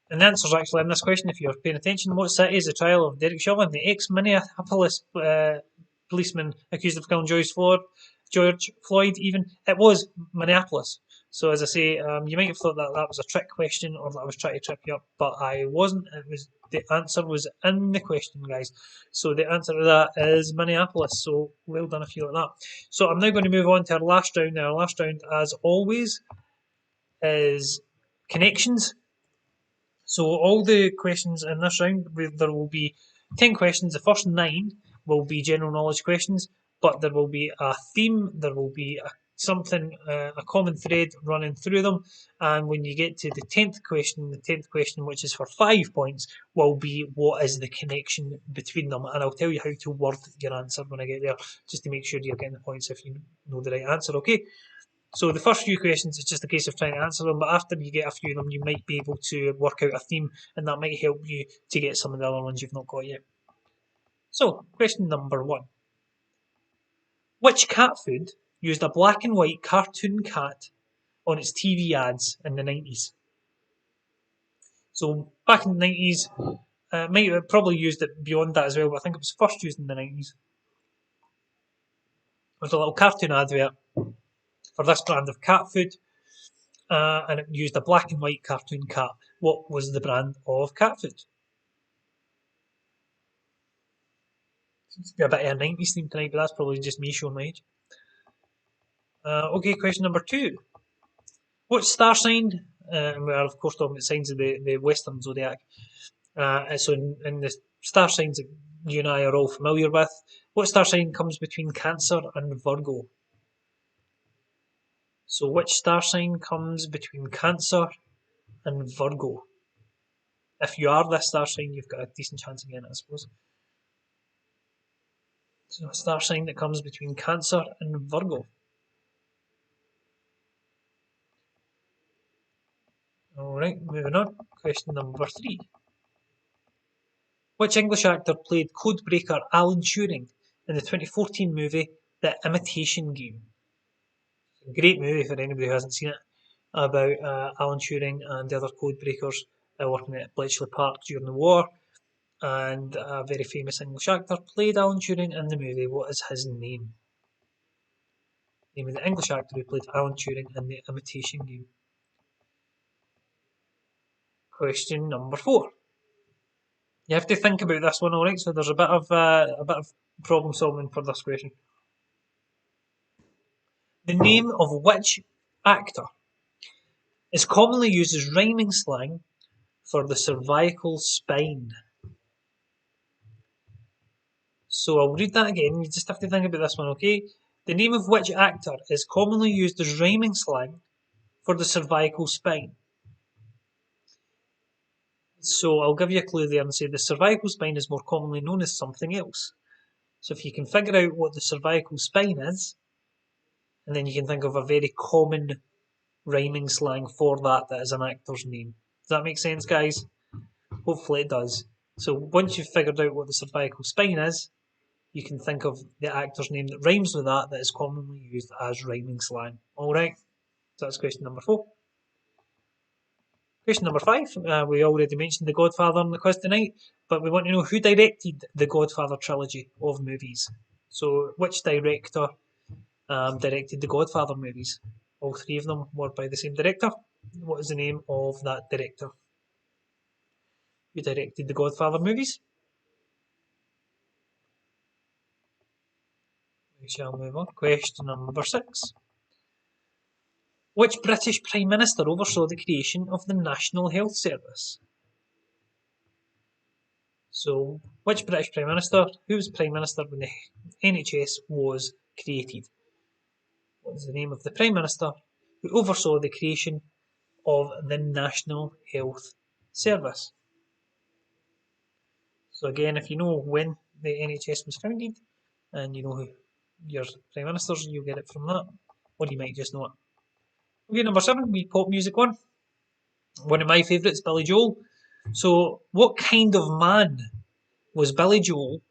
And the answer's actually in this question, if you're paying attention. What city is the trial of Derek Chauvin, the ex-Minneapolis policeman accused of killing George Floyd even? It was Minneapolis. So as I say, you might have thought that was a trick question, or that I was trying to trip you up, but I wasn't. The answer was in the question, guys. So the answer to that is Minneapolis. So well done if you like that. So I'm now going to move on to our last round. Now, our last round, as always, is connections. So all the questions in this round, there will be 10 questions. The first 9 will be general knowledge questions, but there will be a theme, there will be a common thread running through them. And when you get to the 10th question, which is for 5 points, will be what is the connection between them. And I'll tell you how to word your answer when I get there, just to make sure you're getting the points if you know the right answer, okay? So the first few questions is just a case of trying to answer them, but after you get a few of them, you might be able to work out a theme, and that might help you to get some of the other ones you've not got yet. So, question number 1. Which cat food used a black and white cartoon cat on its TV ads in the 90s? So, back in the 90s, might have probably used it beyond that as well, but I think it was first used in the 90s. There's a little cartoon advert for this brand of cat food. and it used a black and white cartoon cat. What was the brand of cat food? It's a bit of a 90s theme tonight, but that's probably just me showing my age. Okay, question number 2. What star sign, and we are of course talking about signs of the Western zodiac, so in the star signs that you and I are all familiar with, what star sign comes between Cancer and Virgo? So which star sign comes between Cancer and Virgo? If you are this star sign, you've got a decent chance of getting it, I suppose. So a star sign that comes between Cancer and Virgo. Alright, moving on. Question number 3. Which English actor played codebreaker Alan Turing in the 2014 movie The Imitation Game? Great movie for anybody who hasn't seen it, about Alan Turing and the other codebreakers working at Bletchley Park during the war. And a very famous English actor played Alan Turing in the movie. What is his name? Name of the English actor who played Alan Turing in The Imitation Game. Question number 4. You have to think about this one, alright? So there's a bit of problem solving for this question. The name of which actor is commonly used as rhyming slang for the cervical spine? So I'll read that again. You just have to think about this one, okay? The name of which actor is commonly used as rhyming slang for the cervical spine? So I'll give you a clue there and say the cervical spine is more commonly known as something else. So if you can figure out what the cervical spine is, and then you can think of a very common rhyming slang for that is an actor's name. Does that make sense, guys? Hopefully it does. So once you've figured out what the cervical spine is, you can think of the actor's name that rhymes with that is commonly used as rhyming slang. Alright, so that's question number 4. Question number 5. We already mentioned The Godfather on the quiz tonight, but we want to know who directed the Godfather trilogy of movies. So which director directed the Godfather movies? All 3 of them were by the same director. What is the name of that director? Who directed the Godfather movies? We shall move on. Question number 6. Which British Prime Minister oversaw the creation of the National Health Service? So, which British Prime Minister, who was Prime Minister when the NHS was created? What is the name of the Prime Minister who oversaw the creation of the National Health Service? So again, if you know when the NHS was founded, and you know who your Prime Ministers, you'll get it from that, or you might just know it. Okay, number 7, we pop music one. One of my favourites, Billy Joel. So, what kind of man was Billy Joel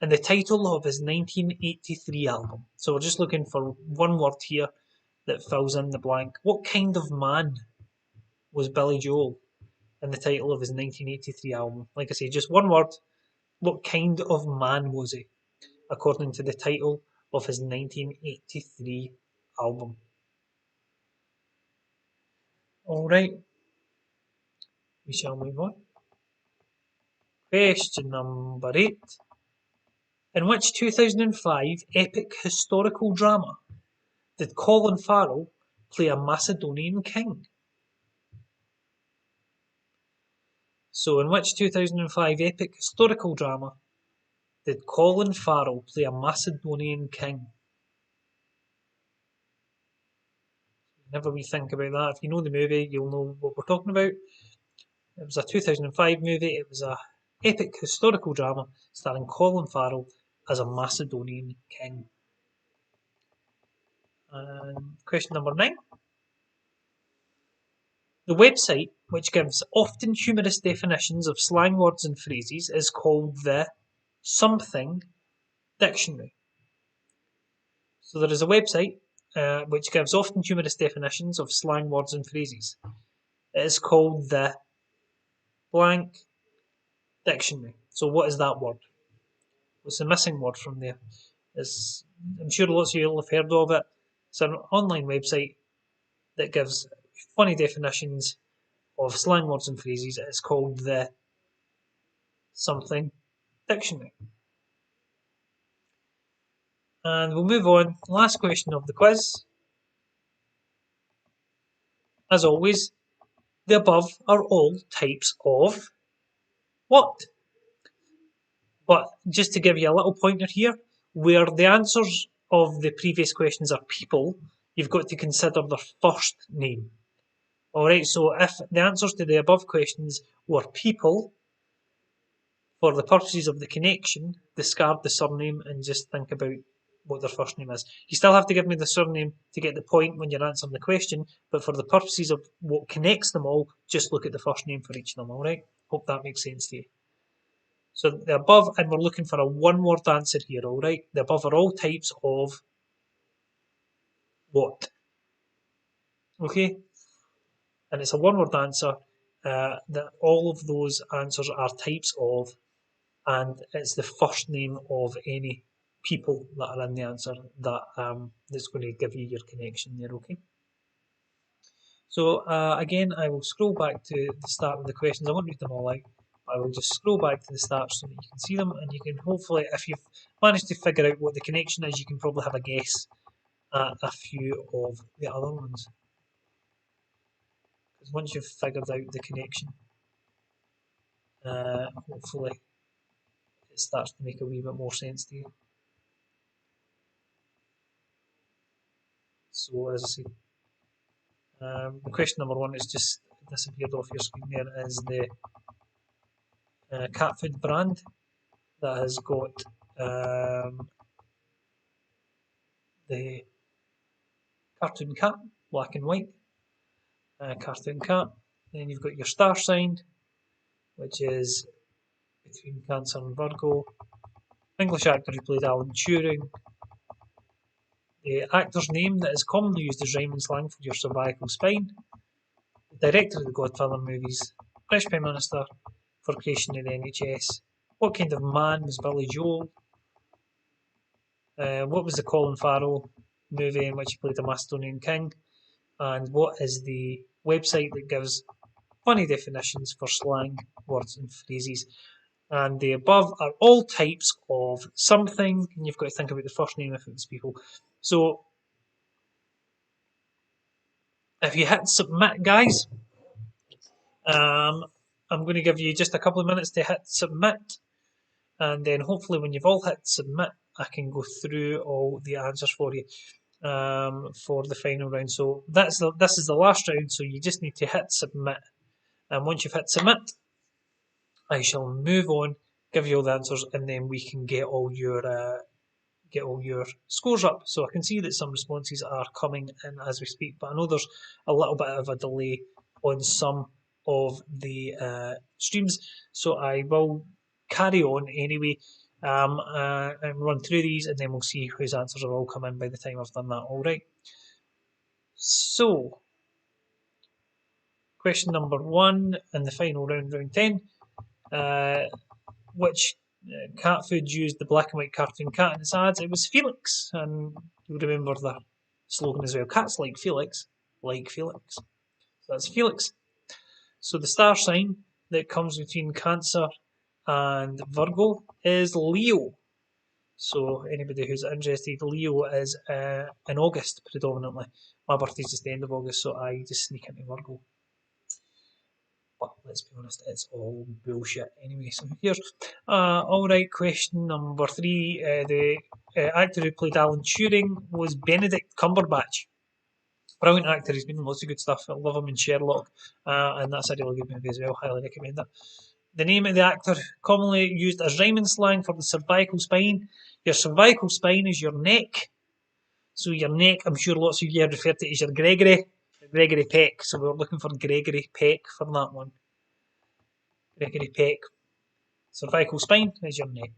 in the title of his 1983 album? So we're just looking for one word here that fills in the blank. What kind of man was Billy Joel in the title of his 1983 album? Like I say, just one word. What kind of man was he, according to the title of his 1983 album? Alright, we shall move on. Question number 8. In which 2005 epic historical drama did Colin Farrell play a Macedonian king? So, in which 2005 epic historical drama did Colin Farrell play a Macedonian king? Whenever we think about that, if you know the movie, you'll know what we're talking about. It was a 2005 movie. It was a epic historical drama starring Colin Farrell as a Macedonian king. And question number 9. The website, which gives often humorous definitions of slang words and phrases, is called the Something Dictionary. So there is a website which gives often humorous definitions of slang words and phrases. It is called the blank dictionary. So what is that word? What's the missing word from there? I'm sure lots of you will have heard of it. It's an online website that gives funny definitions of slang words and phrases. It's called the something dictionary. And we'll move on. Last question of the quiz. As always, the above are all types of what? But just to give you a little pointer here, where the answers of the previous questions are people, you've got to consider their first name. Alright, so if the answers to the above questions were people, for the purposes of the connection, discard the surname and just think about what their first name is. You still have to give me the surname to get the point when you're answering the question, but for the purposes of what connects them all, just look at the first name for each of them, alright? Hope that makes sense to you. So the above, and we're looking for a one-word answer here, alright? The above are all types of what? Okay? And it's a one-word answer. That all of those answers are types of, and it's the first name of any people that are in the answer that's going to give you your connection there, okay? So again, I will scroll back to the start of the questions. I won't read them all out. I will just scroll back to the start so that you can see them, and you can hopefully, if you've managed to figure out what the connection is, you can probably have a guess at a few of the other ones. Because once you've figured out the connection, hopefully it starts to make a wee bit more sense to you. So as I say, the question number one is just disappeared off your screen there, is the cat food brand that has got the cartoon cat, black and white, cartoon cat. Then you've got your star sign, which is between Cancer and Virgo. English actor who played Alan Turing. The actor's name that is commonly used as rhyming slang for your cervical spine. The director of the Godfather movies. British Prime Minister for creation of the NHS. What kind of man was Billy Joel? What was the Colin Farrell movie in which he played a Macedonian king? And what is the website that gives funny definitions for slang words and phrases? And the above are all types of something, and you've got to think about the first name if it was people. So if you hit submit, guys, I'm going to give you just a couple of minutes to hit submit, and then hopefully when you've all hit submit, I can go through all the answers for you for the final round. So this is the last round, so you just need to hit submit, and once you've hit submit, I shall move on, give you all the answers, and then we can get all your scores up. So I can see that some responses are coming in as we speak, but I know there's a little bit of a delay on some of the streams, so I will carry on anyway and run through these, and then we'll see whose answers have all come in by the time I've done that. Alright, so question number one in the final round, round 10. Which cat food used the black and white cartoon cat in its ads? It was Felix, and you'll remember the slogan as well. Cats like Felix, like Felix. So that's Felix. So the star sign that comes between Cancer and Virgo is Leo. So anybody who's interested, Leo is in August predominantly. My birthday's just the end of August, so I just sneak into Virgo. But let's be honest, it's all bullshit anyway. So here's alright, question number 3. The actor who played Alan Turing was Benedict Cumberbatch. Brilliant actor, he's been in lots of good stuff. I love him in Sherlock, and that's a really good movie as well. Highly recommend it. The name of the actor commonly used as rhyming slang for the cervical spine. Your cervical spine is your neck. So your neck, I'm sure lots of you have referred to it as your Gregory Peck. So we're looking for Gregory Peck for that one. Gregory Peck. Cervical spine is your neck.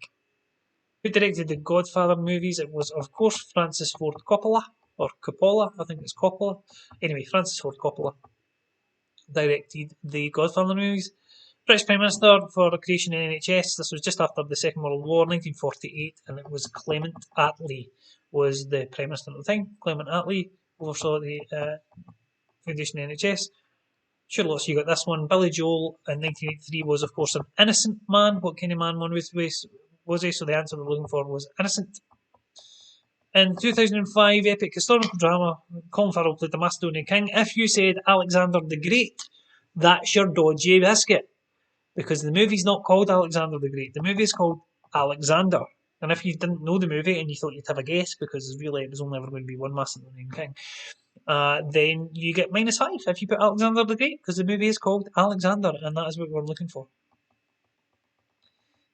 Who directed the Godfather movies? It was, of course, Francis Ford Coppola. Or Coppola, I think it's Coppola. Anyway, Francis Ford Coppola directed the Godfather movies. British Prime Minister for creation of NHS. This was just after the Second World War, 1948, and it was Clement Attlee was the Prime Minister at the time. Clement Attlee oversaw the Foundation NHS. Sure, lots of you got this one. Billy Joel in 1983 was, of course, an innocent man. What kind of man was he? So the answer we're looking for was innocent. In 2005, epic historical drama, Colin Farrell played the Macedonian king. If you said Alexander the Great, that's your dodgy biscuit. Because the movie's not called Alexander the Great. The movie is called Alexander. And if you didn't know the movie and you thought you'd have a guess, because really it was only ever going to be one Macedonian king, then you get -5 if you put Alexander the Great, because the movie is called Alexander, and that is what we're looking for.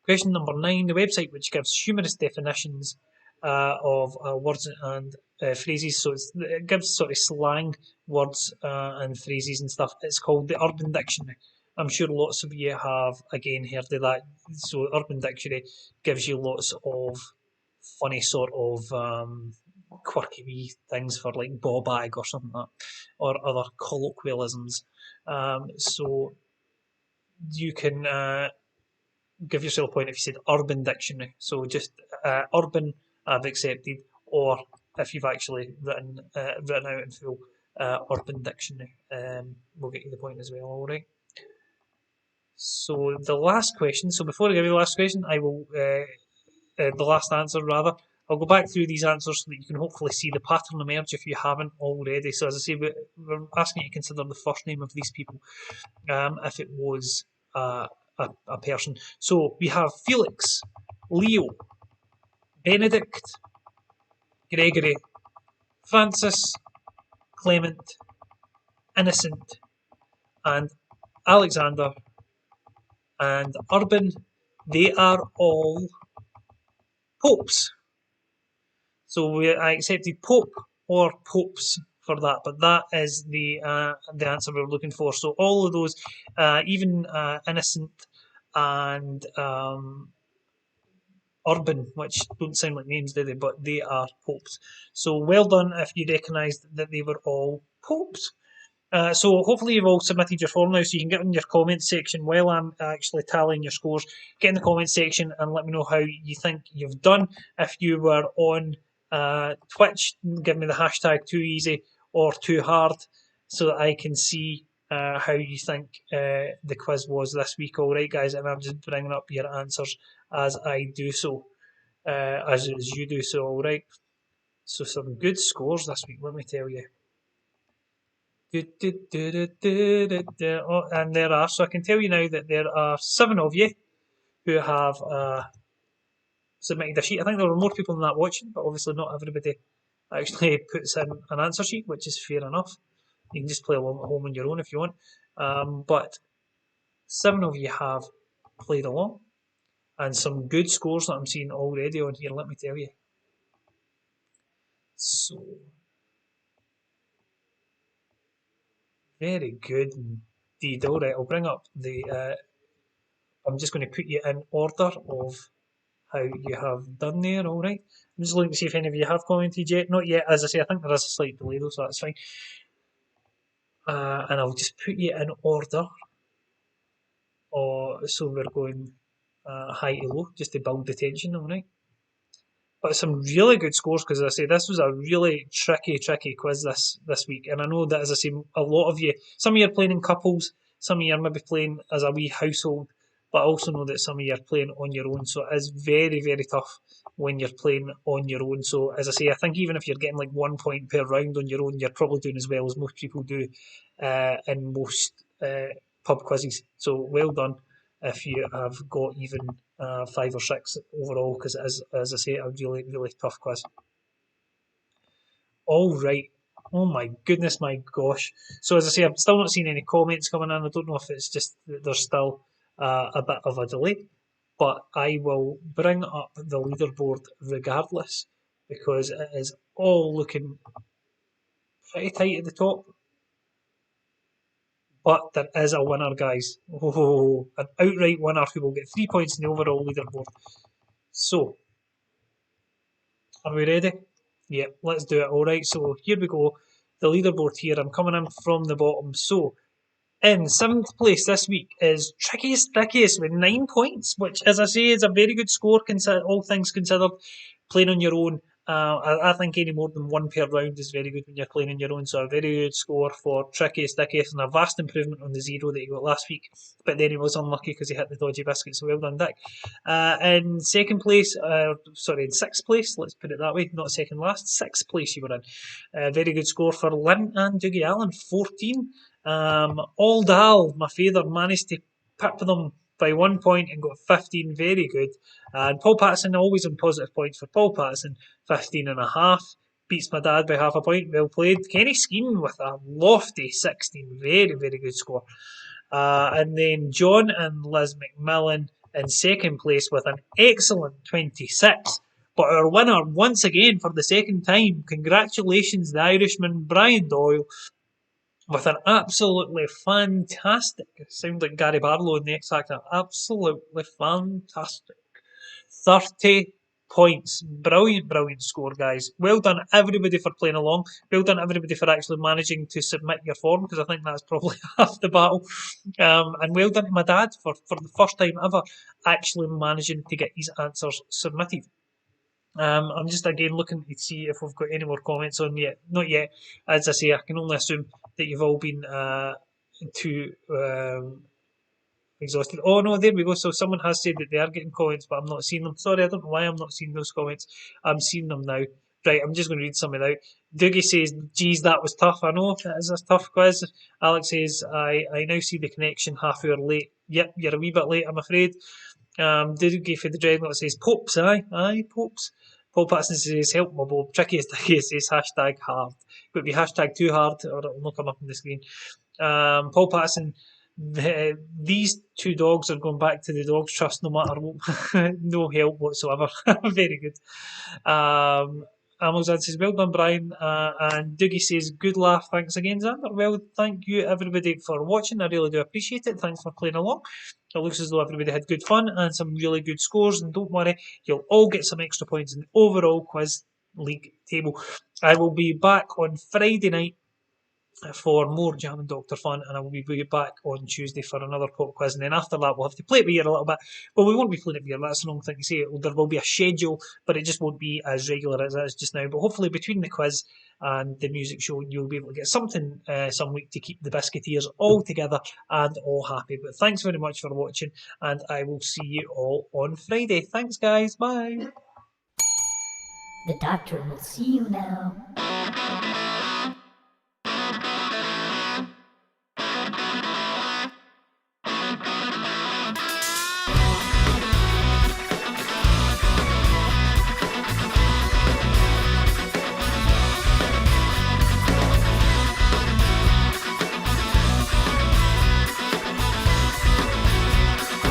Question number 9. The website which gives humorous definitions of words and phrases, so it gives sort of slang words and phrases and stuff. It's called the Urban Dictionary. I'm sure lots of you have again heard of that. So Urban Dictionary gives you lots of funny sort of quirky wee things for like ball bag or something like that, or other colloquialisms. So you can give yourself a point if you said Urban Dictionary. So just urban, I've accepted, or if you've actually written out in full, Urban Dictionary, we'll get you the point as well. All right. So the last question. So before I give you the last question, I will the last answer rather. I'll go back through these answers so that you can hopefully see the pattern emerge if you haven't already. So as I say, we're asking you to consider the first name of these people, if it was a person. So we have Felix, Leo, Benedict, Gregory, Francis, Clement, Innocent, and Alexander, and Urban. They are all popes. So I accepted Pope or popes for that, but that is the answer we're looking for. So all of those, even Innocent and Urban, which don't sound like names, do they? But they are popes. So well done if you recognised that they were all popes. So hopefully you've all submitted your form now, so you can get in your comments section while I'm actually tallying your scores. Get in the comments section and let me know how you think you've done. If you were on Twitch, give me the hashtag too easy or too hard, so that I can see how you think the quiz was this week. All right, guys, and I'm just bringing up your answers as I do so, as you do so. All right. So some good scores this week, let me tell you. Oh, and there are, so I can tell you now that there are 7 of you who have submitted a sheet. I think there were more people than that watching, but obviously not everybody actually puts in an answer sheet, which is fair enough. You can just play along at home on your own if you want. But 7 of you have played along, and some good scores that I'm seeing already on here, let me tell you. So, very good indeed. All right, I'll bring up the. I'm just going to put you in order of how you have done there. All right. I'm just looking to see if any of you have commented yet. Not yet. As I say, I think there is a slight delay though, so that's fine. And I'll just put you in order. So we're going high to low, just to build the tension. All right. But some really good scores, because as I say, this was a really tricky quiz this week. And I know that, as I say, a lot of you, some of you are playing in couples, some of you are maybe playing as a wee household, but I also know that some of you are playing on your own. So it is very, very tough when you're playing on your own. So as I say, I think even if you're getting like 1 point per round on your own, you're probably doing as well as most people do in most pub quizzes. So well done if you have got even 5 or 6 overall, because it is, as I say, a really, really tough quiz. All right. Oh my goodness, my gosh. So as I say, I'm still not seeing any comments coming in. I don't know if it's just that there's still a bit of a delay, but I will bring up the leaderboard regardless, because it is all looking pretty tight at the top. But there is a winner, guys. Oh, an outright winner who will get 3 points in the overall leaderboard. So, are we ready? Yep, let's do it. All right, so here we go. The leaderboard here. I'm coming in from the bottom. So, in 7th place this week is Trickiest with 9 points, which, as I say, is a very good score, all things considered, playing on your own I think any more than one per round is very good when you're playing on your own. So a very good score for Trickiest Dickiest and a vast improvement on the 0 that he got last week. But then he was unlucky because he hit the dodgy biscuit. So well done, Dick. In second place, in sixth place, let's put it that way, not second last, sixth place you were in. Very good score for Lynn and Dougie Allen, 14. All Dal, my father, managed to pip them by 1 point and got 15. Very good. And Paul Patterson, always on positive points for Paul Patterson, 15 and a half. Beats my dad by half a point. Well played. Kenny Skeen with a lofty 16. Very, very good score. And then John and Liz McMillan in second place with an excellent 26. But our winner, once again for the second time, congratulations, the Irishman Brian Doyle, with an absolutely fantastic, sound like Gary Barlow in the X Factor, absolutely fantastic 30 points. Brilliant, brilliant score, guys. Well done, everybody, for playing along. Well done, everybody, for actually managing to submit your form, because I think that's probably half the battle. And well done to my dad for the first time ever actually managing to get his answers submitted. I'm just again looking to see if we've got any more comments on yet. Not yet. As I say, I can only assume that you've all been too exhausted. Oh no, there we go. So someone has said that they are getting comments, but I'm not seeing them. Sorry, I don't know why I'm not seeing those comments. I'm seeing them now. Right, I'm just going to read some of it out. Dougie says, geez, that was tough. I know, that is a tough quiz. Alex says, I now see the connection half hour late. Yep, you're a wee bit late, I'm afraid. Dougie for the Dreadnought says, Popes, aye, Popes. Paul Patson says, help my Bob. Trickiest Dickie says, hashtag hard. Could be hashtag too hard, or it'll not come up on the screen. Paul Patson, these two dogs are going back to the Dogs Trust no matter what. No help whatsoever. Very good. Amazon says, well done, Brian. And Dougie says, good laugh. Thanks again, Xander. Well, thank you, everybody, for watching. I really do appreciate it. Thanks for playing along. It looks as though everybody had good fun and some really good scores. And don't worry, you'll all get some extra points in the overall quiz league table. I will be back on Friday night for more Jammin Doctor fun, and I will be back on Tuesday for another pop quiz, and then after that we'll have to play it by ear a little bit. Well, we won't be playing it by ear, that's the wrong thing to say. There will be a schedule, but it just won't be as regular as it is just now. But hopefully between the quiz and the music show, you'll be able to get something some week to keep the biscuiteers all together and all happy. But thanks very much for watching, and I will see you all on Friday. Thanks, guys. Bye. The doctor will see you now.